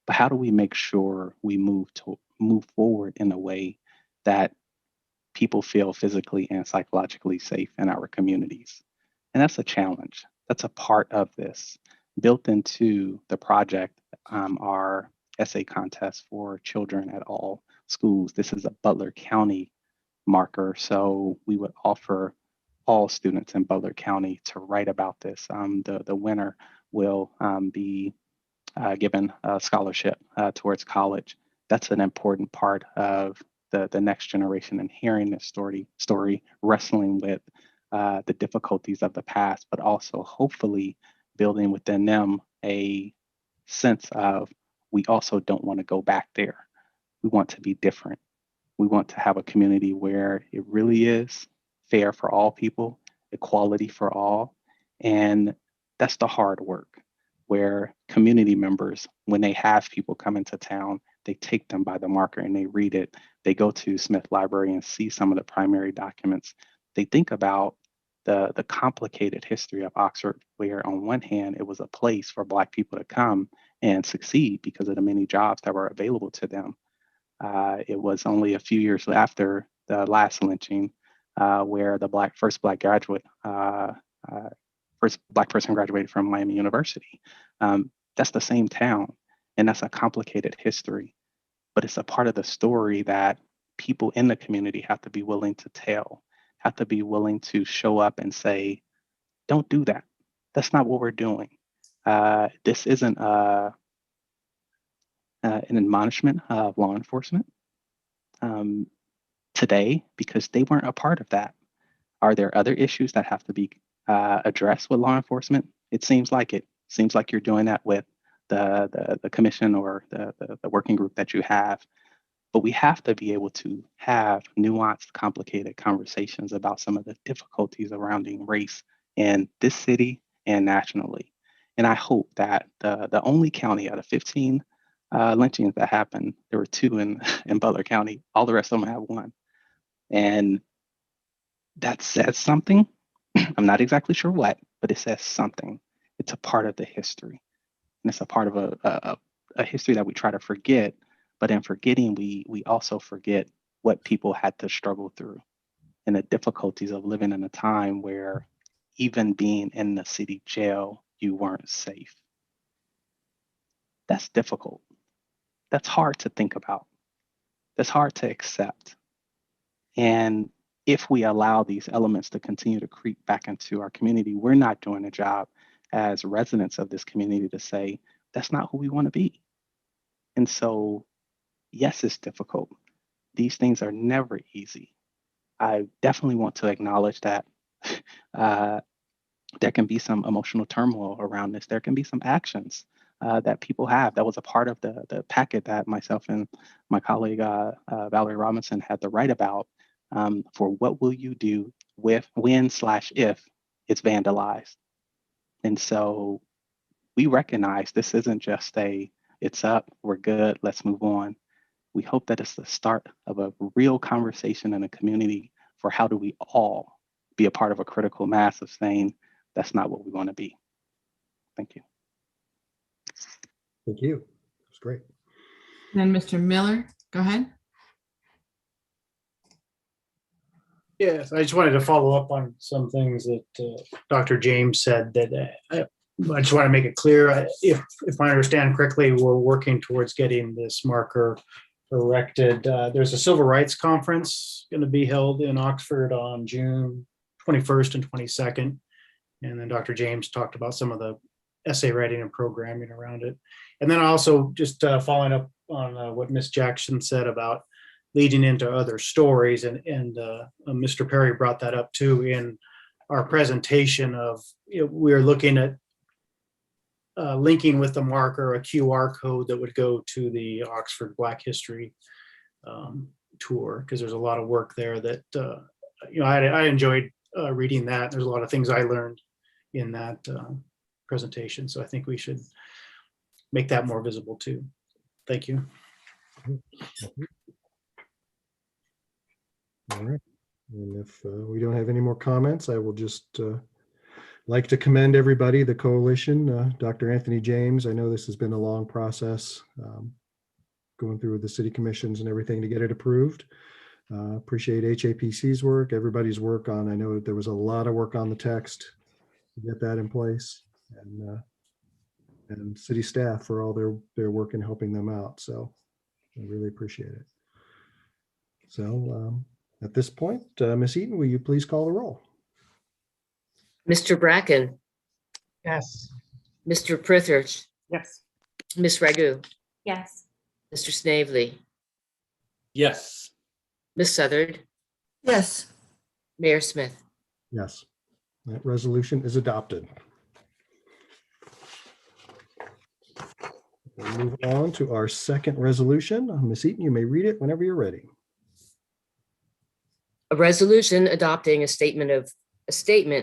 but how do we make sure we move forward in a way that people feel physically and psychologically safe in our communities? And that's a challenge. That's a part of this. Built into the project are essay contests for children at all schools. This is a Butler County marker, so we would offer all students in Butler County to write about this. The winner will be given a scholarship towards college. That's an important part of the next generation and hearing this story, wrestling with the difficulties of the past, but also hopefully building within them a sense of we also don't want to go back there. We want to be different. We want to have a community where it really is fair for all people, equality for all. And that's the hard work, where community members, when they have people come into town, they take them by the marker and they read it. They go to Smith Library and see some of the primary documents. They think about the complicated history of Oxford, where on one hand, it was a place for Black people to come and succeed because of the many jobs that were available to them. It was only a few years after the last lynching where the first Black person graduated from Miami University. That's the same town, and that's a complicated history, but it's a part of the story that people in the community have to be willing to tell, have to be willing to show up and say, don't do that. That's not what we're doing. This isn't an admonishment of law enforcement today, because they weren't a part of that. Are there other issues that have to be addressed with law enforcement? It seems like it. Seems like you're doing that with the commission or the working group that you have. But we have to be able to have nuanced, complicated conversations about some of the difficulties surrounding race in this city and nationally. And I hope that the only county out of 15 lynchings that happened, there were 2 in Butler County, all the rest of them have 1. And that says something. I'm not exactly sure what, but it says something. It's a part of the history. And it's a part of a history that we try to forget. But in forgetting, we also forget what people had to struggle through and the difficulties of living in a time where even being in the city jail, you weren't safe. That's difficult. That's hard to think about. That's hard to accept. And if we allow these elements to continue to creep back into our community, we're not doing a job as residents of this community to say, that's not who we want to be. And so, yes, it's difficult. These things are never easy. I definitely want to acknowledge that there can be some emotional turmoil around this. There can be some actions that people have. That was a part of the packet that myself and my colleague Valerie Robinson had to write about for what will you do with when/if it's vandalized. And so we recognize this isn't just it's up, we're good, let's move on. We hope that it's the start of a real conversation in a community for how do we all be a part of a critical mass of saying that's not what we want to be. Thank you. Thank you. That's great. Then Mr. Miller, go ahead. Yes, I just wanted to follow up on some things that Dr. James said that I just want to make it clear. If I understand correctly, we're working towards getting this marker erected. There's a Civil Rights Conference going to be held in Oxford on June 21st and 22nd. And then Dr. James talked about some of the essay writing and programming around it. And then also just following up on what Ms. Jackson said about leading into other stories. And Mr. Perry brought that up too in our presentation of, we're looking at linking with the marker, a QR code that would go to the Oxford Black History tour, because there's a lot of work there that, I enjoyed reading that. There's a lot of things I learned in that presentation. So I think we should make that more visible too. Thank you. All right. And if we don't have any more comments, I will just like to commend everybody, the coalition, Dr. Anthony James. I know this has been a long process, going through the city commissions and everything to get it approved. Appreciate HAPC's work, everybody's work on, I know there was a lot of work on the text to get that in place, and city staff for all their work in helping them out. So I really appreciate it. So at this point, Ms. Eaton, will you please call the roll? Mr. Bracken, Yes. Mr. Prithridge, Yes. Ms. Ragu, Yes. Mr. Snavely, Yes. Ms. Southard, Yes. Mayor Smith. Yes, that resolution is adopted. We'll move on to our second resolution. Ms. Eaton, you may read it whenever you're ready. A resolution adopting a statement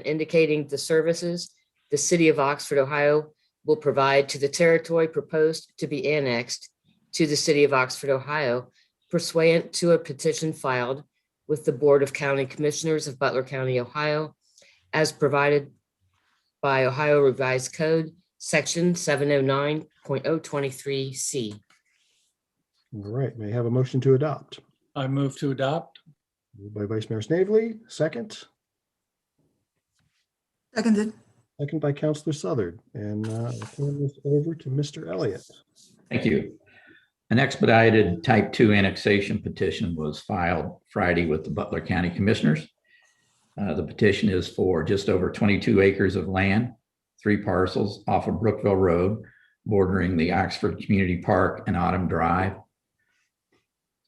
indicating the services the city of Oxford, Ohio will provide to the territory proposed to be annexed to the city of Oxford, Ohio, pursuant to a petition filed with the Board of County Commissioners of Butler County, Ohio, as provided by Ohio Revised Code, Section 709.023C. All right, may I have a motion to adopt? I move to adopt. Moved by Vice Mayor Snavely, second. Seconded. Second by Councilor Southard. And I'll turn this over to Mr. Elliott. Thank you. An expedited type 2 annexation petition was filed Friday with the Butler County Commissioners. The petition is for just over 22 acres of land, 3 parcels off of Brookville Road, bordering the Oxford Community Park and Autumn Drive.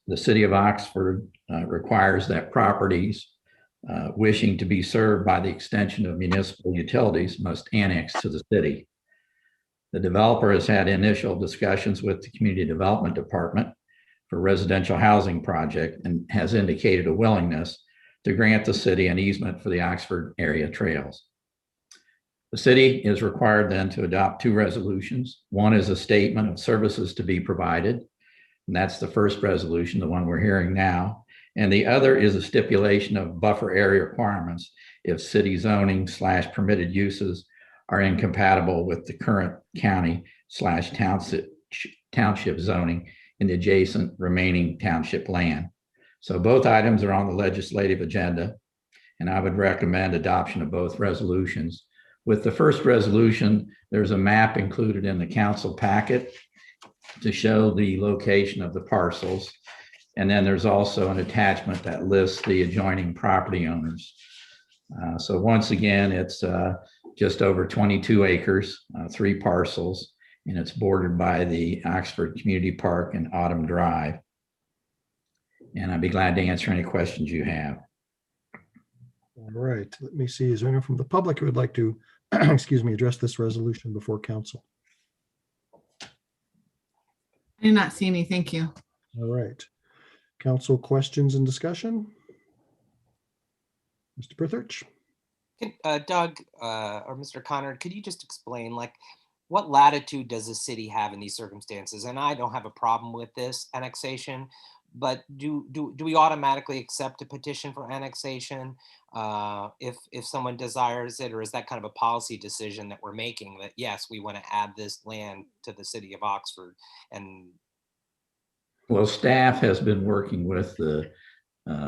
The city of Oxford requires that properties wishing to be served by the extension of municipal utilities must annex to the city. The developer has had initial discussions with the Community Development Department for residential housing project and has indicated a willingness to grant the city an easement for the Oxford area trails. The city is required then to adopt 2 resolutions. One is a statement of services to be provided, and that's the first resolution, the one we're hearing now. And the other is a stipulation of buffer area requirements if city zoning / permitted uses are incompatible with the current county / township zoning in the adjacent remaining township land. So both items are on the legislative agenda, and I would recommend adoption of both resolutions. With the first resolution, there's a map included in the council packet to show the location of the parcels. And then there's also an attachment that lists the adjoining property owners. So once again, it's just over 22 acres, 3 parcels, and it's bordered by the Oxford Community Park and Autumn Drive. And I'd be glad to answer any questions you have. All right, let me see. Is there anyone from the public who would like to, excuse me, address this resolution before council? I do not see any. Thank you. All right. Council questions and discussion? Mr. Prithridge? Doug or Mr. Connor, could you just explain, like, what latitude does the city have in these circumstances? And I don't have a problem with this annexation, but do we automatically accept a petition for annexation if someone desires it, or is that kind of a policy decision that we're making that yes, we want to add this land to the city of Oxford? And well, staff has been working with the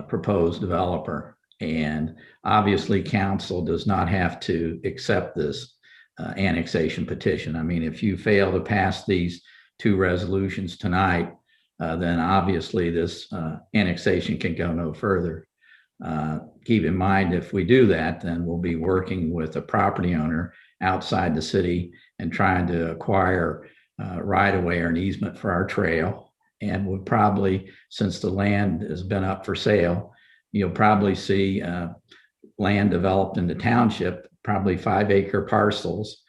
proposed developer, and obviously council does not have to accept this annexation petition. I mean, if you fail to pass these 2 resolutions tonight, then obviously this annexation can go no further. Keep in mind, if we do that, then we'll be working with a property owner outside the city and trying to acquire right of way or an easement for our trail. And would probably, since the land has been up for sale, you'll probably see land developed in the township, probably 5-acre parcels.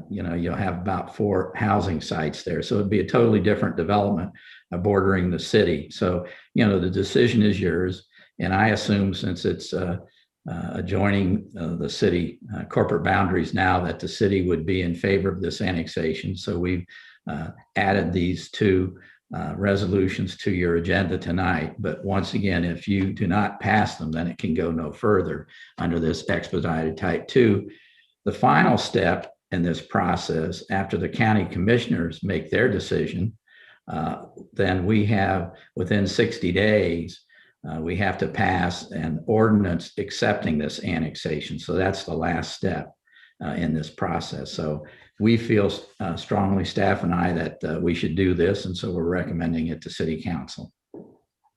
You'll have about 4 housing sites there. So it'd be a totally different development bordering the city. So, the decision is yours. And I assume since it's adjoining the city corporate boundaries now, that the city would be in favor of this annexation. So we've added these 2 resolutions to your agenda tonight. But once again, if you do not pass them, then it can go no further under this expedited type 2. The final step in this process, after the county commissioners make their decision, then we have within 60 days, we have to pass an ordinance accepting this annexation. So that's the last step in this process. So we feel strongly, staff and I, that we should do this. And so we're recommending it to City Council.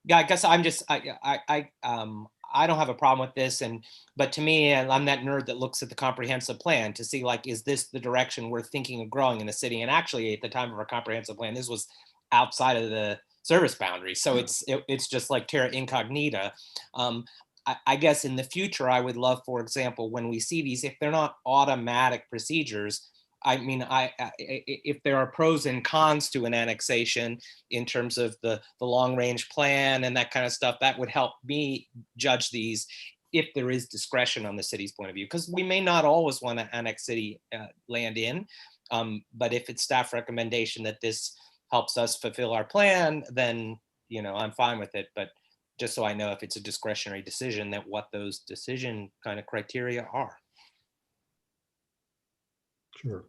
Yeah, I guess I'm just, I don't have a problem with this, but to me, I'm that nerd that looks at the comprehensive plan to see, like, is this the direction we're thinking of growing in the city? And actually, at the time of our comprehensive plan, this was outside of the service boundary, so it's just like terra incognita. I guess in the future, I would love, for example, when we see these, if they're not automatic procedures, I mean, if there are pros and cons to an annexation in terms of the long range plan and that kind of stuff, that would help me judge these if there is discretion on the city's point of view, because we may not always want to annex city land in, but if it's staff recommendation that this helps us fulfill our plan, then, you know, I'm fine with it. But just so I know if it's a discretionary decision, that what those decision kind of criteria are. Sure.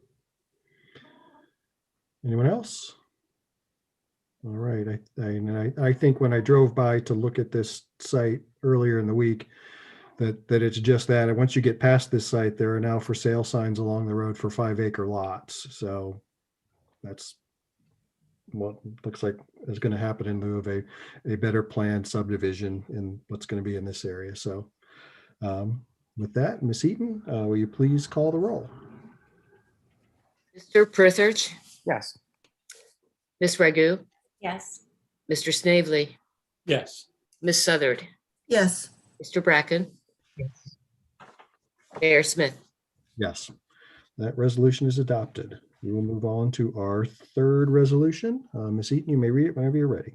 Anyone else? All right. I think when I drove by to look at this site earlier in the week, that it's just that. And once you get past this site, there are now for sale signs along the road for 5-acre lots. So that's what looks like is going to happen in lieu of a better planned subdivision in what's going to be in this area. So with that, Ms. Eaton, will you please call the roll? Mr. Prithridge? Yes. Ms. Ragu? Yes. Mr. Snavely? Yes. Ms. Southard? Yes. Mr. Bracken? Yes. Mayor Smith? Yes, that resolution is adopted. We will move on to our third resolution. Ms. Eaton, you may read it whenever you're ready.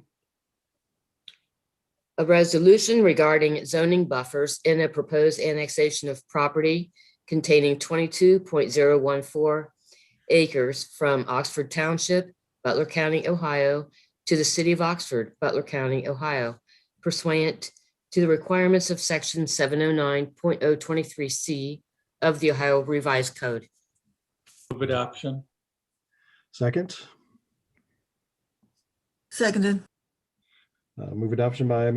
A resolution regarding zoning buffers in a proposed annexation of property containing 22.014 acres from Oxford Township, Butler County, Ohio, to the city of Oxford, Butler County, Ohio, pursuant to the requirements of section 709.023C of the Ohio Revised Code. Move adoption. Second. Seconded. Move adoption by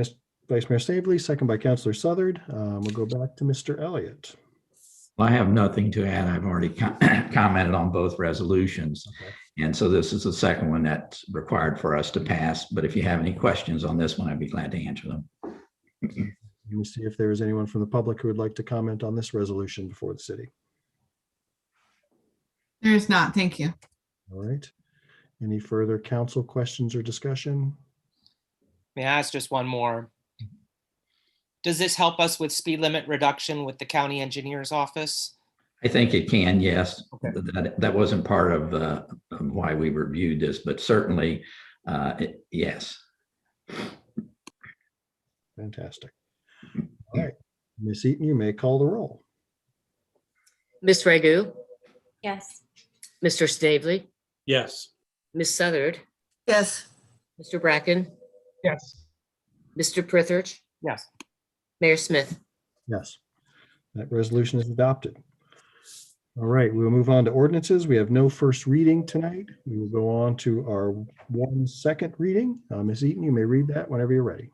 Vice Mayor Snavely, second by Councilor Southard. We'll go back to Mr. Elliott. Well, I have nothing to add. I've already commented on both resolutions. Okay. And so this is the second one that's required for us to pass. But if you have any questions on this one, I'd be glad to answer them. Let me see if there is anyone from the public who would like to comment on this resolution before the city. There is not. Thank you. All right. Any further council questions or discussion? May I ask just one more? Does this help us with speed limit reduction with the county engineer's office? I think it can, yes. Okay. That wasn't part of why we reviewed this, but certainly, yes. Fantastic. All right. Ms. Eaton, you may call the roll. Ms. Ragu? Yes. Mr. Snavely? Yes. Ms. Southard? Yes. Mr. Bracken? Yes. Mr. Prithridge? Yes. Mayor Smith? Yes. That resolution is adopted. All right, we will move on to ordinances. We have no first reading tonight. We will go on to our one second reading. Ms. Eaton, you may read that whenever you're ready.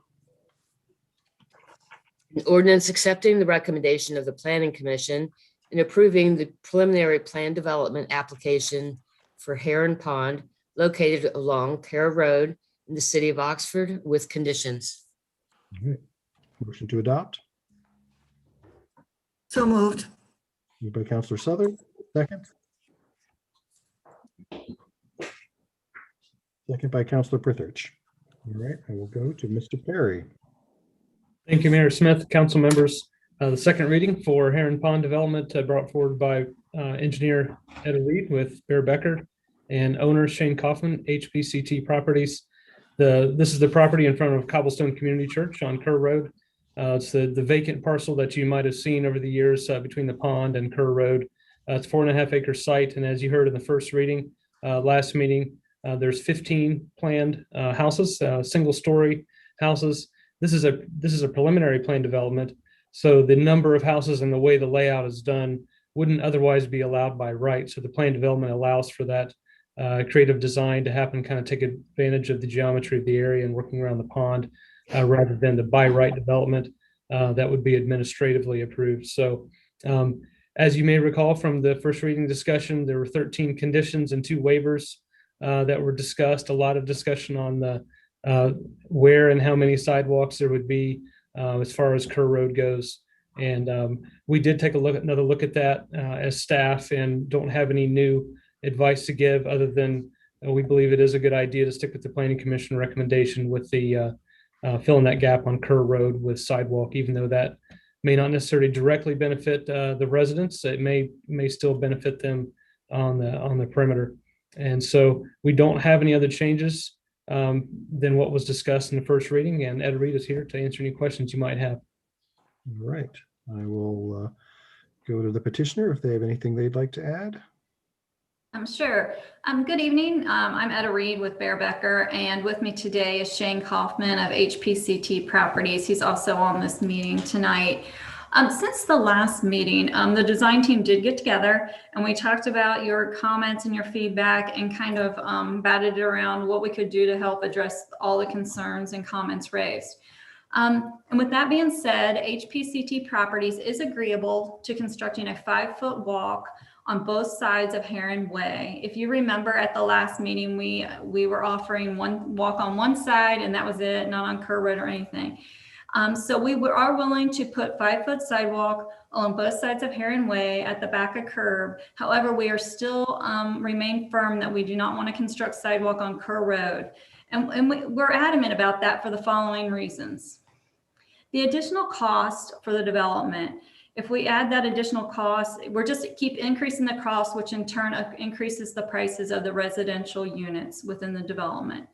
An ordinance accepting the recommendation of the Planning Commission and approving the preliminary plan development application for Heron Pond located along Carroll Road in the city of Oxford with conditions. All right. Motion to adopt. So moved. Moved by Councilor Southard, second. Second by Councilor Prithridge. All right, I will go to Mr. Perry. Thank you, Mayor Smith, council members. The second reading for Heron Pond Development brought forward by engineer Ed Reed with Bear Becker and owner Shane Kaufman, HBCT Properties. This is the property in front of Cobblestone Community Church on Kerr Road. It's the vacant parcel that you might have seen over the years between the pond and Kerr Road. It's 4.5 acre site. And as you heard in the first reading, last meeting, there's 15 planned houses, single story houses. This is a preliminary plan development. So the number of houses and the way the layout is done wouldn't otherwise be allowed by right. So the plan development allows for that creative design to happen, kind of take advantage of the geometry of the area and working around the pond rather than the by right development that would be administratively approved. So as you may recall from the first reading discussion, there were 13 conditions and 2 waivers that were discussed. A lot of discussion on the where and how many sidewalks there would be as far as Kerr Road goes. And we did take another look at that as staff, and don't have any new advice to give other than we believe it is a good idea to stick with the Planning Commission recommendation with the filling that gap on Kerr Road with sidewalk, even though that may not necessarily directly benefit the residents. It may still benefit them on the perimeter. And so we don't have any other changes than what was discussed in the first reading, and Ed Reed is here to answer any questions you might have. All right, I will go to the petitioner if they have anything they'd like to add. Sure. Good evening. I'm Etta Reed with Bear Becker, and with me today is Shane Kaufman of HPCT Properties. He's also on this meeting tonight. Since the last meeting, the design team did get together and we talked about your comments and your feedback and kind of batted around what we could do to help address all the concerns and comments raised. And with that being said, HPCT Properties is agreeable to constructing a 5-foot walk on both sides of Heron Way. If you remember at the last meeting, we were offering one walk on one side and that was it, not on Kerr Road or anything. So we are willing to put 5-foot sidewalk along both sides of Heron Way at the back of curb. However, we are still remain firm that we do not want to construct sidewalk on Kerr Road. And we're adamant about that for the following reasons. The additional cost for the development, if we add that additional cost, we're just keep increasing the cost, which in turn increases the prices of the residential units within the development.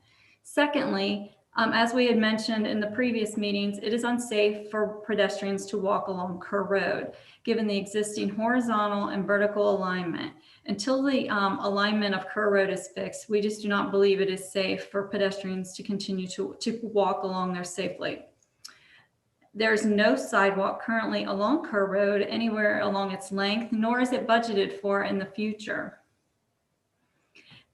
Secondly, as we had mentioned in the previous meetings, it is unsafe for pedestrians to walk along Kerr Road, given the existing horizontal and vertical alignment. Until the alignment of Kerr Road is fixed, we just do not believe it is safe for pedestrians to continue to walk along there safely. There's no sidewalk currently along Kerr Road anywhere along its length, nor is it budgeted for in the future.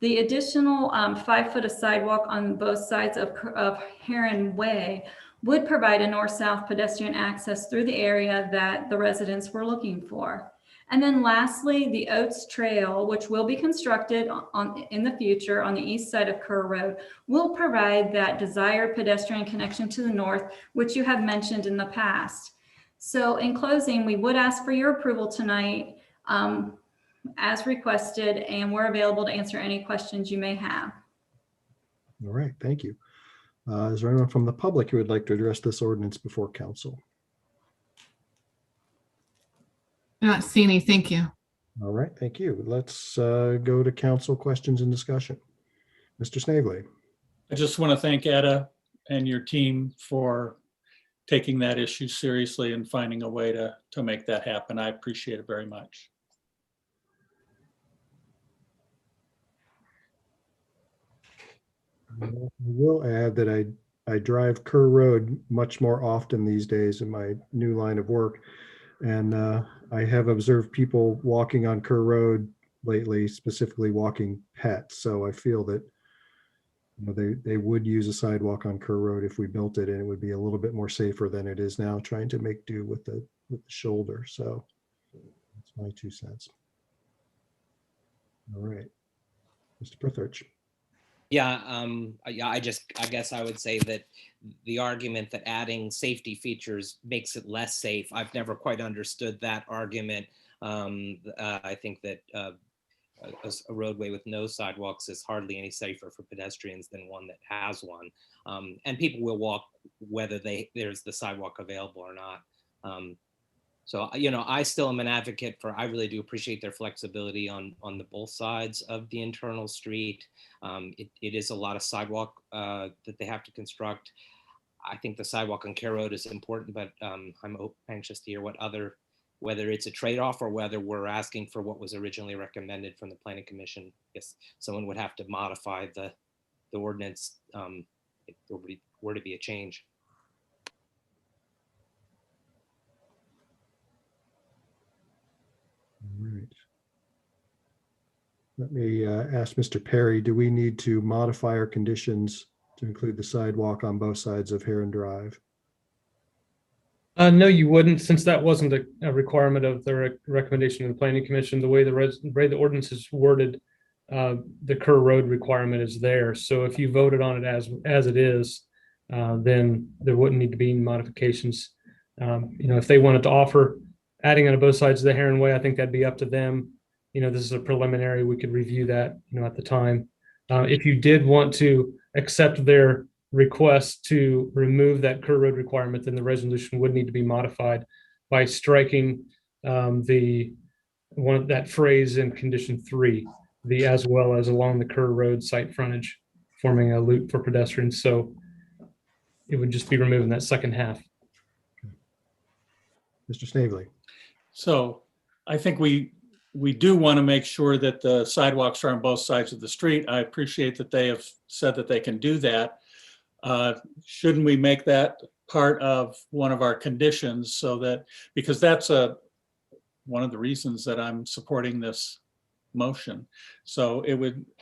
The additional 5 foot of sidewalk on both sides of Heron Way would provide a north-south pedestrian access through the area that the residents were looking for. And then lastly, the Oats Trail, which will be constructed in the future on the east side of Kerr Road, will provide that desired pedestrian connection to the north, which you have mentioned in the past. So in closing, we would ask for your approval tonight as requested, and we're available to answer any questions you may have. All right, thank you. Is there anyone from the public who would like to address this ordinance before council? Not see any, thank you. All right, thank you. Let's go to council questions and discussion. Mr. Snavely. I just want to thank Etta and your team for taking that issue seriously and finding a way to make that happen. I appreciate it very much. I will add that I drive Kerr Road much more often these days in my new line of work. And I have observed people walking on Kerr Road lately, specifically walking pets. So I feel that they would use a sidewalk on Kerr Road if we built it, and it would be a little bit more safer than it is now, trying to make do with the shoulder. So that's my 2 cents. All right, Mr. Prithurch. Yeah, I guess I would say that the argument that adding safety features makes it less safe, I've never quite understood that argument. I think that a roadway with no sidewalks is hardly any safer for pedestrians than one that has one. And people will walk whether there's the sidewalk available or not. So, I still am an advocate for, I really do appreciate their flexibility on the both sides of the internal street. It is a lot of sidewalk that they have to construct. I think the sidewalk on Kerr Road is important, but I'm anxious to hear whether it's a trade-off or whether we're asking for what was originally recommended from the Planning Commission. I guess someone would have to modify the ordinance if there were to be a change. right. Let me ask Mr. Perry, do we need to modify our conditions to include the sidewalk on both sides of Heron Drive? No, you wouldn't, since that wasn't a requirement of the recommendation of the planning commission. The way the ordinance is worded, the Kerr Road requirement is there. So if you voted on it as it is, then there wouldn't need to be any modifications. If they wanted to offer adding on both sides of the Heron Way, I think that'd be up to them. This is a preliminary. We could review that, at the time. If you did want to accept their request to remove that Kerr Road requirement, then the resolution would need to be modified by striking that phrase in condition 3, the as well as along the Kerr Road site frontage, forming a loop for pedestrians. So it would just be removing that second half. Mr. Snavely. So I think we do want to make sure that the sidewalks are on both sides of the street. I appreciate that they have said that they can do that. Shouldn't we make that part of one of our conditions, so that, because that's one of the reasons that I'm supporting this motion. So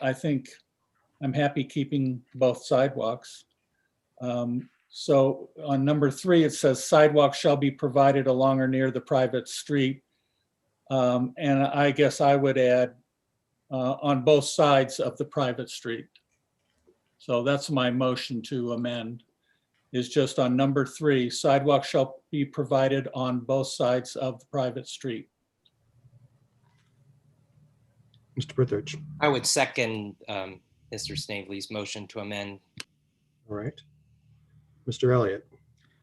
I think I'm happy keeping both sidewalks. So on number 3, it says sidewalks shall be provided along or near the private street. And I guess I would add on both sides of the private street. So that's my motion to amend, is just on number 3, sidewalks shall be provided on both sides of the private street. Mr. Prithridge. I would second Mr. Snavely's motion to amend. All right. Mr. Elliott.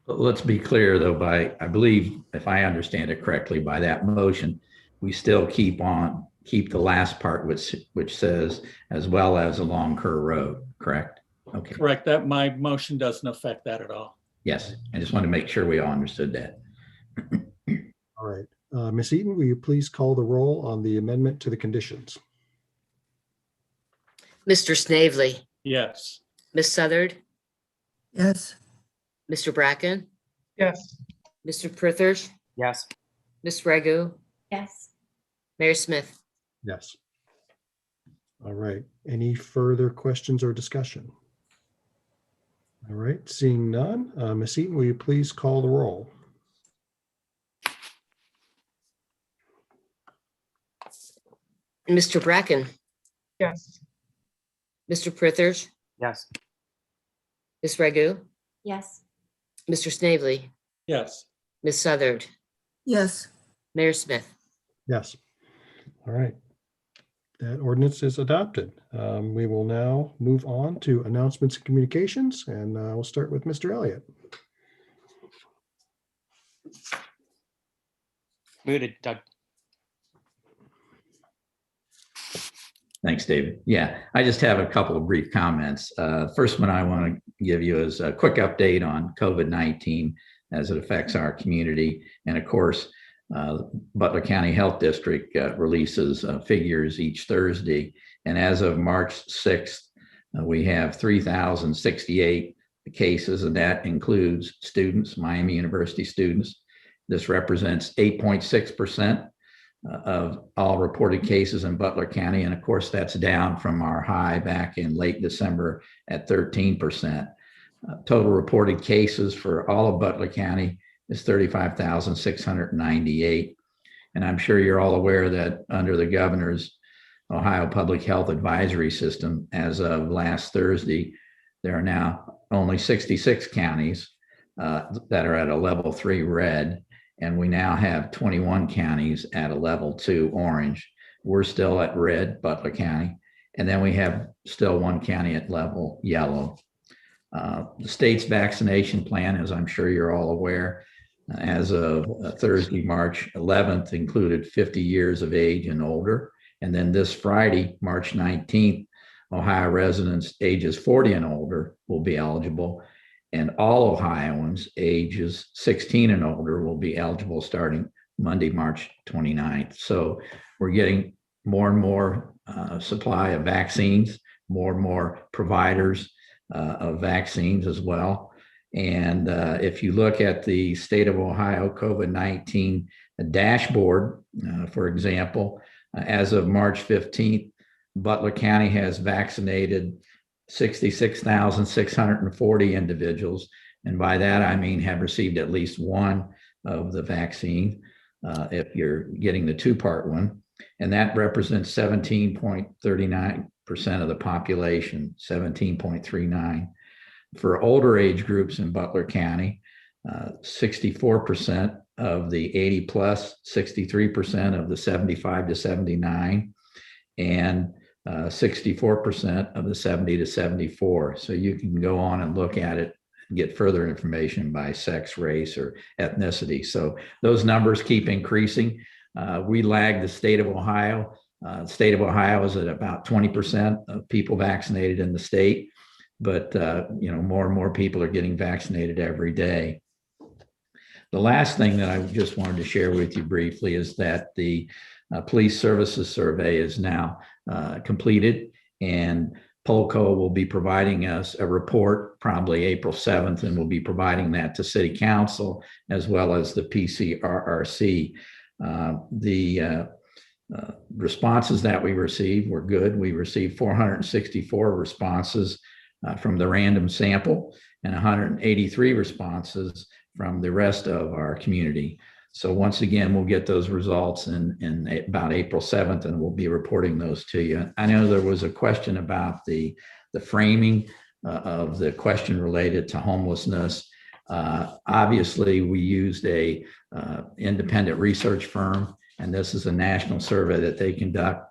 Let's be clear, though, I believe, if I understand it correctly, by that motion, we still keep the last part, which says as well as along Kerr Road, correct? Okay. Correct. That my motion doesn't affect that at all. Yes, I just want to make sure we all understood that. All right. Ms. Eaton, will you please call the roll on the amendment to the conditions? Mr. Snavely, Yes. Ms. Southard, Yes. Mr. Bracken, Yes. Mr. Prithers, Yes. Ms. Regu, Yes. Mayor Smith. Yes. All right. Any further questions or discussion? All right. Seeing none, Ms. Eaton, will you please call the roll? Mr. Bracken, Yes. Mr. Prithers, Yes. Ms. Regu, Yes. Mr. Snavely, Yes. Ms. Southard, Yes. Mayor Smith. Yes. All right. That ordinance is adopted. We will now move on to announcements and communications, and we'll start with Mr. Elliott. Muted, Doug. Thanks, David. Yeah, I just have a couple of brief comments. First one I want to give you is a quick update on COVID-19 as it affects our community. And of course, Butler County Health District releases figures each Thursday. And as of March 6th, we have 3,068 cases, and that includes students, Miami University students. This represents 8.6% of all reported cases in Butler County. And of course, that's down from our high back in late December at 13%. Total reported cases for all of Butler County is 35,698. And I'm sure you're all aware that under the governor's Ohio Public Health Advisory System, as of last Thursday, there are now only 66 counties that are at a level 3 red. And we now have 21 counties at a level 2 orange. We're still at red, Butler County. And then we have still one county at level yellow. The state's vaccination plan, as I'm sure you're all aware, as of Thursday, March 11th, included 50 years of age and older. And then this Friday, March 19th, Ohio residents ages 40 and older will be eligible. And all Ohioans ages 16 and older will be eligible starting Monday, March 29th. So we're getting more and more supply of vaccines, more and more providers of vaccines as well. And if you look at the state of Ohio COVID-19 a dashboard. For example, as of March 15th, Butler County has vaccinated 66,640 individuals. And by that, I mean have received at least one of the vaccine if you're getting the two-part one. And that represents 17.39% of the population, 17.39. For older age groups in Butler County, 64% of the 80 plus, 63% of the 75 to 79, and 64% of the 70 to 74. So you can go on and look at it and get further information by sex, race, or ethnicity. So those numbers keep increasing. We lag the state of Ohio. The state of Ohio is at about 20% of people vaccinated in the state, but more and more people are getting vaccinated every day. The last thing that I just wanted to share with you briefly is that the police services survey is now completed, and Polco will be providing us a report probably April 7th, and we'll be providing that to City Council as well as the PCRRC. The responses that we received were good. We received 464 responses from the random sample and 183 responses from the rest of our community. So once again, we'll get those results in about April 7th, and we'll be reporting those to you. I know there was a question about the framing of the question related to homelessness. Obviously, we used a independent research firm, and this is a national survey that they conduct.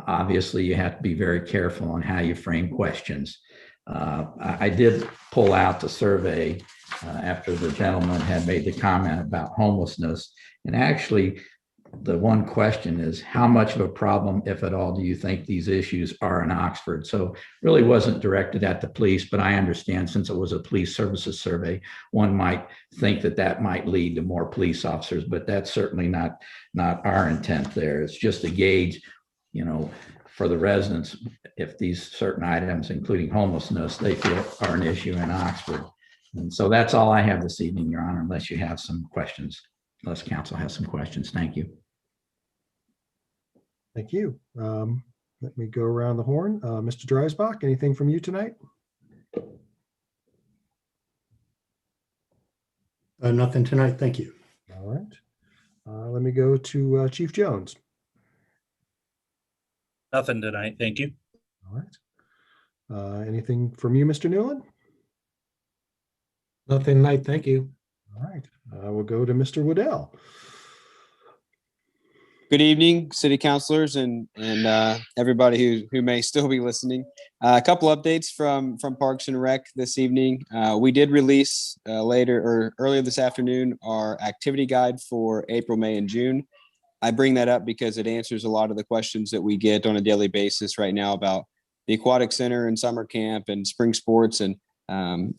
Obviously, you have to be very careful on how you frame questions. I did pull out the survey after the gentleman had made the comment about homelessness. And actually, the one question is, how much of a problem, if at all, do you think these issues are in Oxford? So really wasn't directed at the police, but I understand since it was a police services survey, one might think that that might lead to more police officers, but that's certainly not our intent there. It's just a gauge, for the residents, if these certain items, including homelessness, they feel are an issue in Oxford. And so that's all I have this evening, Your Honor, unless you have some questions, unless council has some questions. Thank you. Thank you. Let me go around the horn. Mr. Dreisbach, anything from you tonight? Nothing tonight. Thank you. All right. Let me go to Chief Jones. Nothing tonight. Thank you. All right. Anything from you, Mr. Newland? Nothing tonight. Thank you. All right. We'll go to Mr. Waddell. Good evening, city councilors and everybody who may still be listening. A couple updates from Parks and Rec this evening. We did release earlier this afternoon our activity guide for April, May, and June. I bring that up because it answers a lot of the questions that we get on a daily basis right now about the aquatic center and summer camp and spring sports. And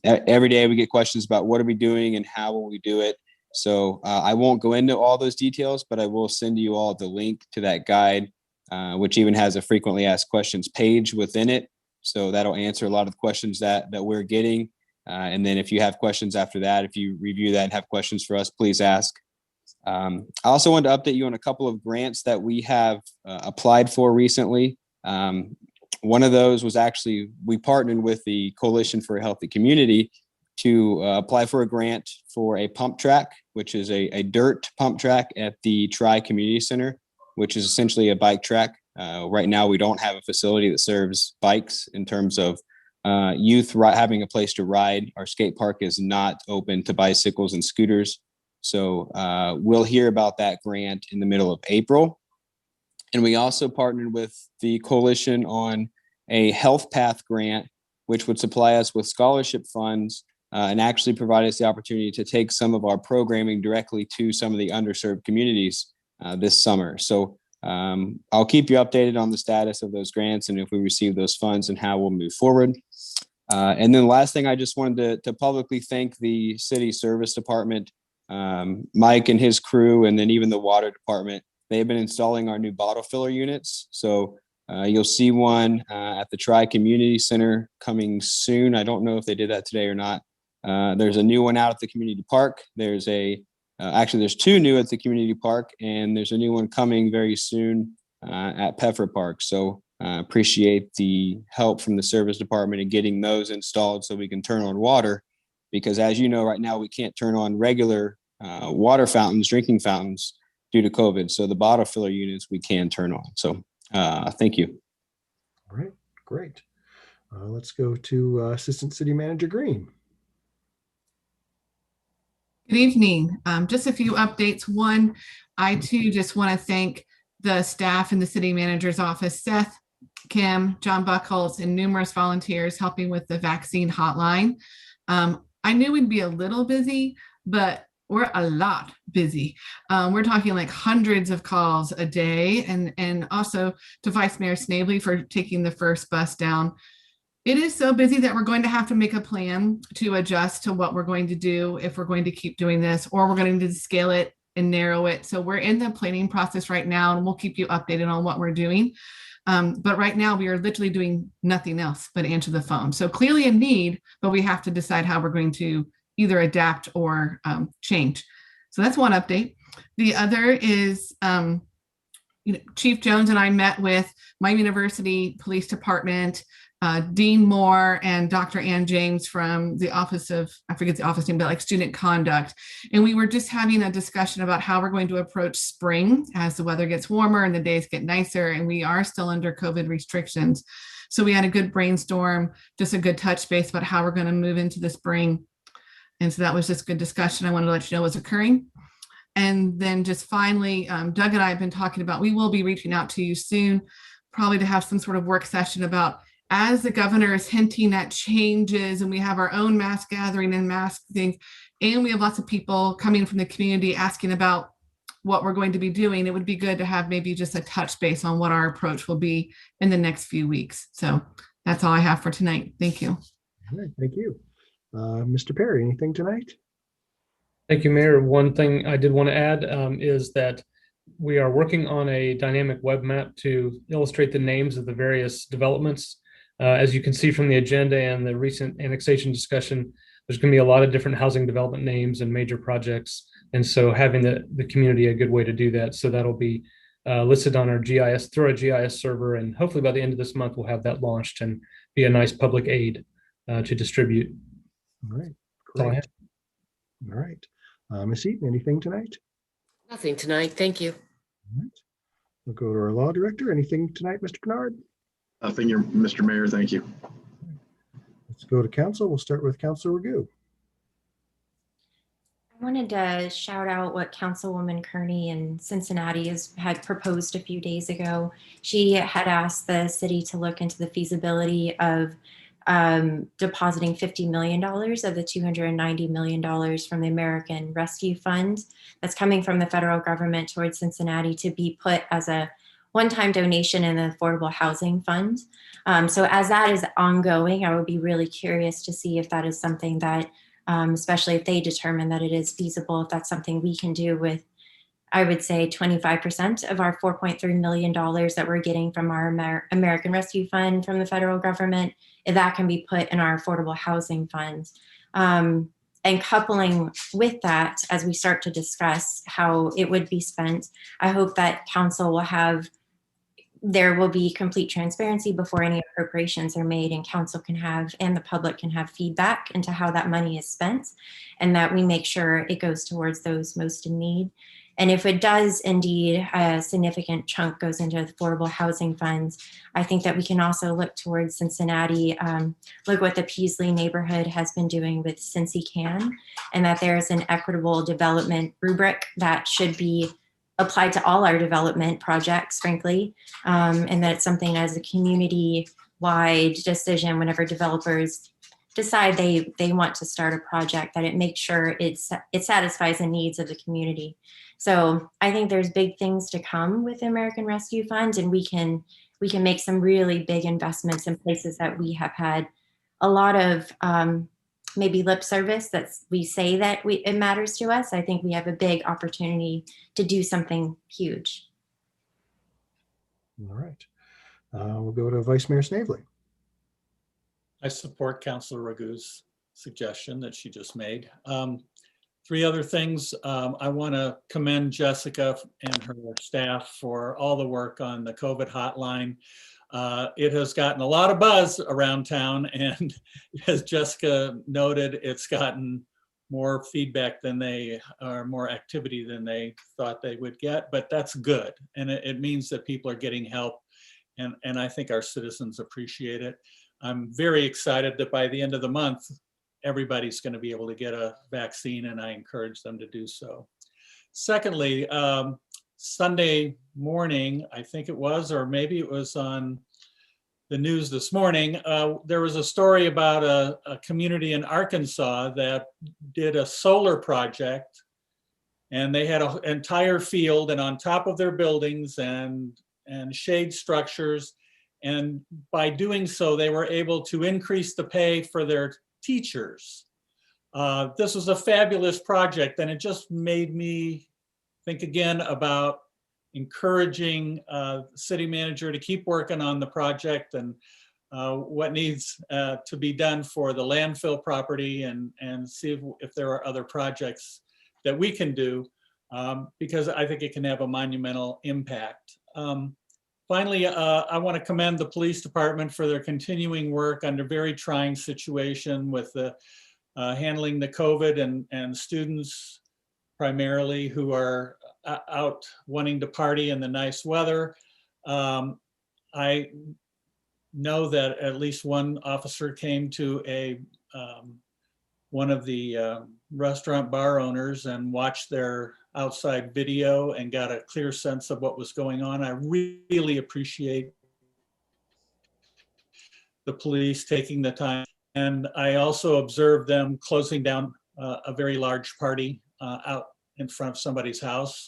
every day we get questions about what are we doing and how will we do it. So I won't go into all those details, but I will send you all the link to that guide, which even has a frequently asked questions page within it. So that'll answer a lot of the questions that we're getting. And then if you have questions after that, if you review that and have questions for us, please ask. I also wanted to update you on a couple of grants that we have applied for recently. One of those was actually, we partnered with the Coalition for a Healthy Community to apply for a grant for a pump track, which is a dirt pump track at the Tri Community Center, which is essentially a bike track. Right now, we don't have a facility that serves bikes in terms of youth having a place to ride. Our skate park is not open to bicycles and scooters. So we'll hear about that grant in the middle of April. And we also partnered with the coalition on a health path grant, which would supply us with scholarship funds and actually provide us the opportunity to take some of our programming directly to some of the underserved communities this summer. So I'll keep you updated on the status of those grants and if we receive those funds and how we'll move forward. And then last thing, I just wanted to publicly thank the city service department, Mike and his crew, and then even the water department. They have been installing our new bottle filler units. So you'll see one at the Tri Community Center coming soon. I don't know if they did that today or not. There's a new one out at the community park. There's a Actually, there's two new at the community park, and there's a new one coming very soon at Peffer Park. So appreciate the help from the service department in getting those installed so we can turn on water. Because as you know, right now we can't turn on regular water fountains, drinking fountains due to COVID. So the bottle filler units we can turn on. So thank you. All right, great. Let's go to Assistant City Manager Green. Good evening. Just a few updates. One, I too just want to thank the staff in the city manager's office, Seth, Kim, John Buckholz, and numerous volunteers helping with the vaccine hotline. I knew we'd be a little busy, but we're a lot busy. We're talking like hundreds of calls a day, and also to Vice Mayor Snavely for taking the first bus down. It is so busy that we're going to have to make a plan to adjust to what we're going to do if we're going to keep doing this, or we're going to scale it and narrow it. So we're in the planning process right now, and we'll keep you updated on what we're doing. But right now we are literally doing nothing else but answer the phone. So clearly a need, but we have to decide how we're going to either adapt or change. So that's one update. The other is Chief Jones and I met with my university police department, Dean Moore and Dr. Ann James from the office of, I forget the office name, but like student conduct. And we were just having a discussion about how we're going to approach spring as the weather gets warmer and the days get nicer, and we are still under COVID restrictions. So we had a good brainstorm, just a good touch base about how we're going to move into the spring. And so that was just good discussion. I wanted to let you know what's occurring. And then just finally, Doug and I have been talking about, we will be reaching out to you soon, probably to have some sort of work session about, as the governor is hinting at changes, and we have our own mass gathering and mask things, and we have lots of people coming from the community asking about what we're going to be doing, it would be good to have maybe just a touch base on what our approach will be in the next few weeks. So that's all I have for tonight. Thank you. All right, thank you. Mr. Perry, anything tonight? Thank you, Mayor. One thing I did want to add is that we are working on a dynamic web map to illustrate the names of the various developments. As you can see from the agenda and the recent annexation discussion, there's going to be a lot of different housing development names and major projects. And so having the community a good way to do that. So that'll be listed on our GIS, through our GIS server. And hopefully by the end of this month, we'll have that launched and be a nice public aid to distribute. All right, great. All right. Ms. Eaton, anything tonight? Nothing tonight. Thank you. All right. We'll go to our law director. Anything tonight, Mr. Bernard? Nothing, Mr. Mayor. Thank you. Let's go to council. We'll start with Councilor Ragu. I wanted to shout out what Councilwoman Kearney in Cincinnati had proposed a few days ago. She had asked the city to look into the feasibility of depositing $50 million of the $290 million from the American Rescue Fund that's coming from the federal government towards Cincinnati to be put as a one-time donation in the Affordable Housing Fund. So as that is ongoing, I would be really curious to see if that is something that, especially if they determine that it is feasible, if that's something we can do with, I would say 25% of our $4.3 million that we're getting from our American Rescue Fund from the federal government, if that can be put in our Affordable Housing Fund. And coupling with that, as we start to discuss how it would be spent, I hope that council will have, there will be complete transparency before any appropriations are made, and council can have, and the public can have feedback into how that money is spent, and that we make sure it goes towards those most in need. And if it does indeed, a significant chunk goes into affordable housing funds, I think that we can also look towards Cincinnati, look what the Peasley neighborhood has been doing with Cincy Can, and that there's an equitable development rubric that should be applied to all our development projects, frankly, and that it's something as a community-wide decision whenever developers decide they want to start a project, that it makes sure it satisfies the needs of the community. So I think there's big things to come with the American Rescue Fund, and we can make some really big investments in places that we have had a lot of maybe lip service that we say that it matters to us. I think we have a big opportunity to do something huge. All right. We'll go to Vice Mayor Snavely. I support Councilor Ragu's suggestion that she just made. Three other things. I want to commend Jessica and her staff for all the work on the COVID hotline. It has gotten a lot of buzz around town, and as Jessica noted, it's gotten more feedback than or more activity than they thought they would get, but that's good. And it means that people are getting help, and I think our citizens appreciate it. I'm very excited that by the end of the month, everybody's going to be able to get a vaccine, and I encourage them to do so. Secondly, Sunday morning, I think it was, or maybe it was on the news this morning, there was a story about a community in Arkansas that did a solar project, and they had an entire field and on top of their buildings and shade structures. And by doing so, they were able to increase the pay for their teachers. This was a fabulous project, and it just made me think again about encouraging the city manager to keep working on the project and what needs to be done for the landfill property, and see if there are other projects that we can do, because I think it can have a monumental impact. Finally, I want to commend the police department for their continuing work under very trying situation with the handling the COVID and students primarily who are out wanting to party in the nice weather. I know that at least one officer came to one of the restaurant bar owners and watched their outside video and got a clear sense of what was going on. I really appreciate the police taking the time. And I also observed them closing down a very large party out in front of somebody's house.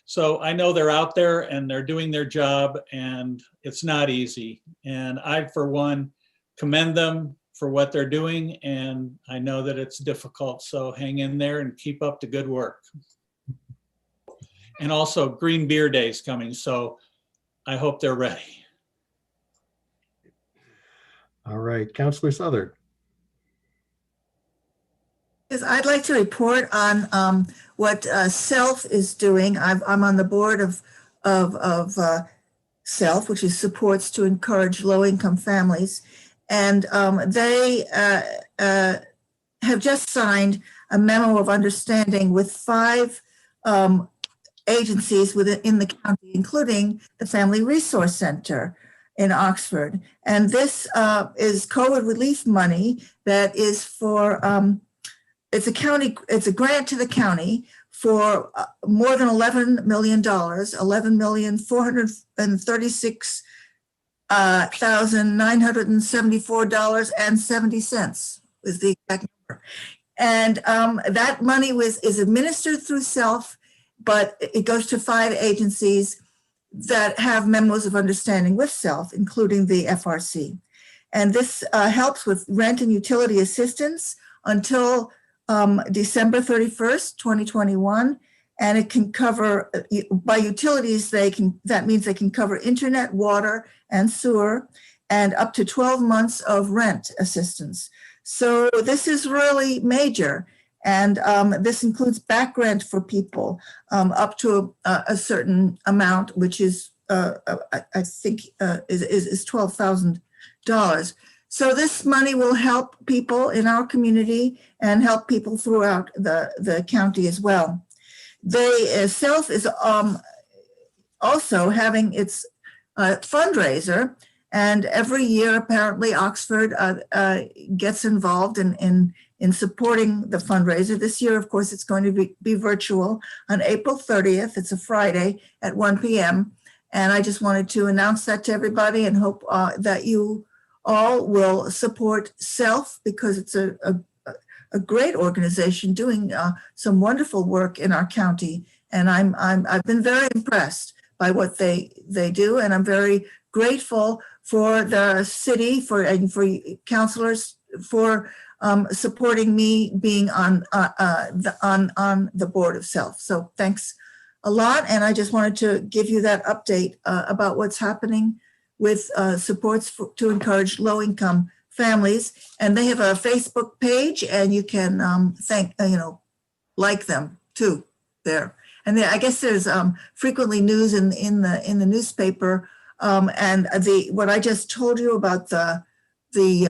So I know they're out there and they're doing their job, and it's not easy. And I, for one, commend them for what they're doing, and I know that it's difficult. So hang in there and keep up the good work. And also Green Beer Day is coming, so I hope they're ready. All right, Councilor Southern. Yes, I'd like to report on what SELF is doing. I'm on the board of SELF, which is Supports to Encourage Low-Income Families. And they have just signed a memo of understanding with 5 agencies within the county, including the Family Resource Center in Oxford. And this is COVID relief money that is for, it's a grant to the county for more than $11 million, $11,436,974.70 is the exact number. And that money is administered through SELF, but it goes to 5 agencies that have memos of understanding with SELF, including the FRC. And this helps with rent and utility assistance until December 31st, 2021. And it can cover, by utilities, that means they can cover internet, water, and sewer, and up to 12 months of rent assistance. So this is really major. And this includes back rent for people up to a certain amount, which is, I think, is $12,000. So this money will help people in our community and help people throughout the county as well. SELF is also having its fundraiser, and every year apparently Oxford gets involved in supporting the fundraiser. This year, of course, it's going to be virtual on April 30th. It's a Friday at 1 p.m. And I just wanted to announce that to everybody and hope that you all will support SELF, because it's a great organization doing some wonderful work in our county. And I've been very impressed by what they do. And I'm very grateful for the city and for councilors for supporting me being on the board of SELF. So thanks a lot. And I just wanted to give you that update about what's happening with supports to encourage low-income families. And they have a Facebook page, and you can like them too there. And I guess there's frequently news in the newspaper. And what I just told you about the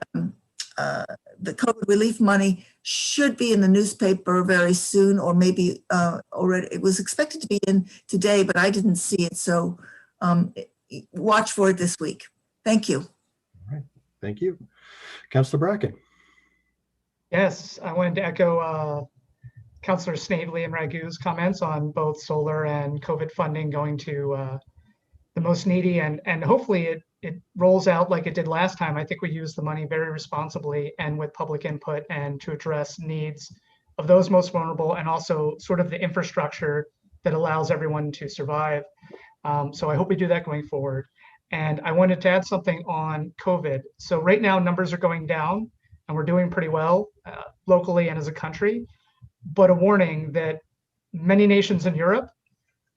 COVID relief money should be in the newspaper very soon, or maybe already. It was expected to be in today, but I didn't see it. So watch for it this week. Thank you. All right. Thank you. Councilor Bracken. Yes, I wanted to echo Councilor Snavely and Ragu's comments on both solar and COVID funding going to the most needy, and hopefully it rolls out like it did last time. I think we used the money very responsibly and with public input and to address needs of those most vulnerable, and also sort of the infrastructure that allows everyone to survive. So I hope we do that going forward. And I wanted to add something on COVID. So right now numbers are going down and we're doing pretty well locally and as a country, but a warning that many nations in Europe,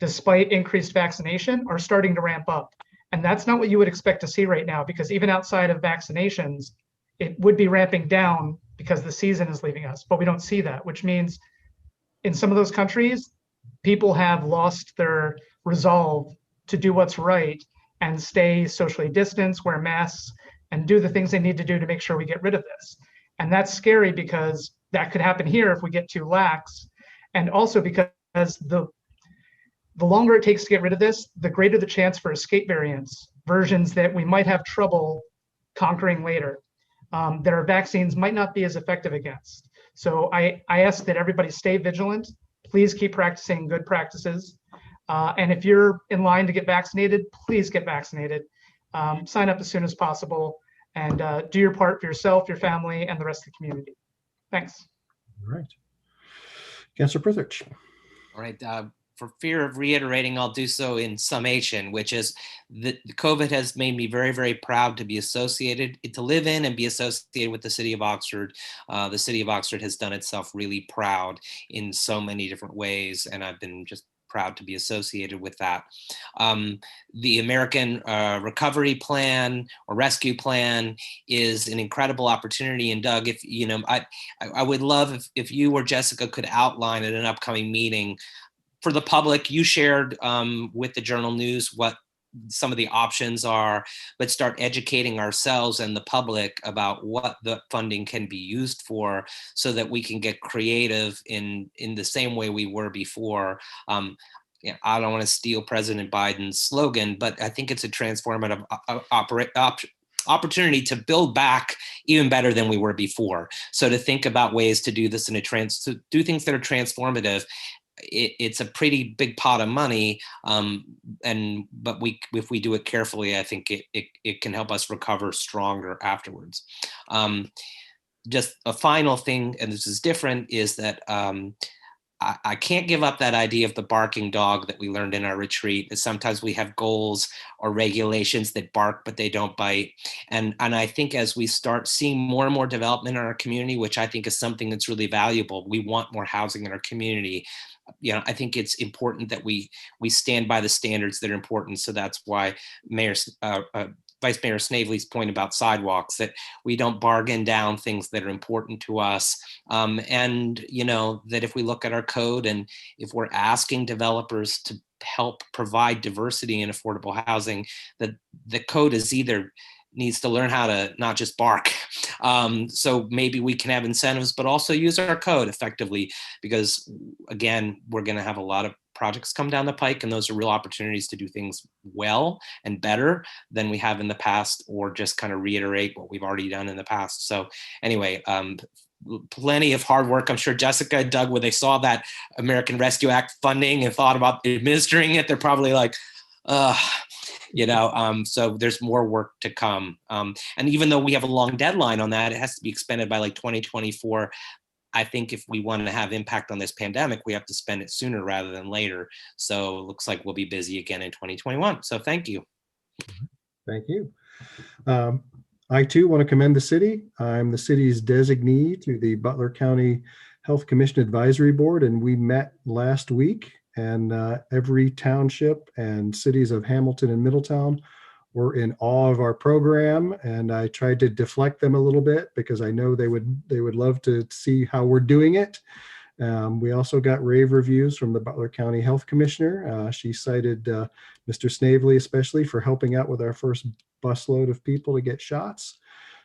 despite increased vaccination, are starting to ramp up. And that's not what you would expect to see right now, because even outside of vaccinations, it would be ramping down because the season is leaving us, but we don't see that, which means in some of those countries, people have lost their resolve to do what's right and stay socially distanced, wear masks, and do the things they need to do to make sure we get rid of this. And that's scary because that could happen here if we get too lax. And also because the longer it takes to get rid of this, the greater the chance for escape variants, versions that we might have trouble conquering later, that our vaccines might not be as effective against. So I ask that everybody stay vigilant. Please keep practicing good practices. And if you're in line to get vaccinated, please get vaccinated. Sign up as soon as possible and do your part for yourself, your family, and the rest of the community. Thanks. All right. Councilor Prithich. All right. For fear of reiterating, I'll do so in summation, which is that COVID has made me very, very proud to be associated, to live in and be associated with the city of Oxford. The city of Oxford has done itself really proud in so many different ways, and I've been just proud to be associated with that. The American Recovery Plan or Rescue Plan is an incredible opportunity. And Doug, if you know, I would love if you or Jessica could outline at an upcoming meeting for the public. You shared with the Journal News what some of the options are, but start educating ourselves and the public about what the funding can be used for, so that we can get creative in the same way we were before. You know, I don't want to steal President Biden's slogan, but I think it's a transformative opportunity to build back even better than we were before. So to think about ways to do this to do things that are transformative. It's a pretty big pot of money, but if we do it carefully, I think it can help us recover stronger afterwards. Just a final thing, and this is different, is that I can't give up that idea of the barking dog that we learned in our retreat. Sometimes we have goals or regulations that bark, but they don't bite. And I think as we start seeing more and more development in our community, which I think is something that's really valuable, we want more housing in our community. You know, I think it's important that we stand by the standards that are important. So that's why Vice Mayor Snavely's point about sidewalks, that we don't bargain down things that are important to us. And, you know, that if we look at our code and if we're asking developers to help provide diversity in affordable housing, that the code is either needs to learn how to not just bark. So maybe we can have incentives, but also use our code effectively, because again, we're going to have a lot of projects come down the pike, and those are real opportunities to do things well and better than we have in the past, or just kind of reiterate what we've already done in the past. So anyway, plenty of hard work. I'm sure Jessica and Doug, when they saw that American Rescue Act funding and thought about administering it, they're probably like, you know, so there's more work to come. And even though we have a long deadline on that, it has to be expended by like 2024. I think if we want to have impact on this pandemic, we have to spend it sooner rather than later. So it looks like we'll be busy again in 2021. So thank you. Thank you. I too want to commend the city. I'm the city's designee to the Butler County Health Commission Advisory Board, and we met last week, and every township and cities of Hamilton and Middletown were in awe of our program, and I tried to deflect them a little bit because I know they would love to see how we're doing it. We also got rave reviews from the Butler County Health Commissioner. She cited Mr. Snavely especially for helping out with our first busload of people to get shots.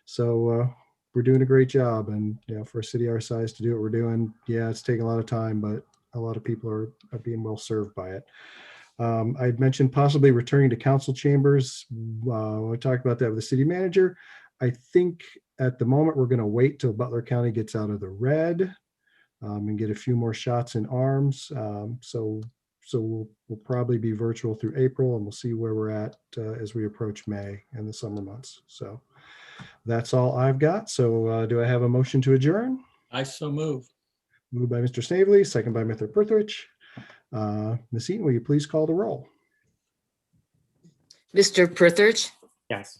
So we're doing a great job, and for a city our size to do what we're doing, it's taking a lot of time, but a lot of people are being well served by it. I'd mentioned possibly returning to council chambers. We talked about that with the city manager. I think at the moment we're going to wait till Butler County gets out of the red and get a few more shots in arms. So we'll probably be virtual through April, and we'll see where we're at as we approach May and the summer months. So that's all I've got. So do I have a motion to adjourn? I so move. Moved by Mr. Snavely, second by Mr. Prithridge. Ms. Eaton, will you please call the roll? Mr. Prithridge, Yes.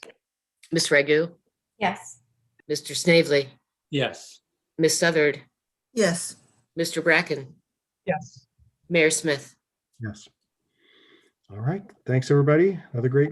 Ms. Regu, Yes. Mr. Snavely, Yes. Ms. Southard, Yes. Mr. Bracken, Yes. Mayor Smith. Yes. All right. Thanks, everybody. Have a great meeting.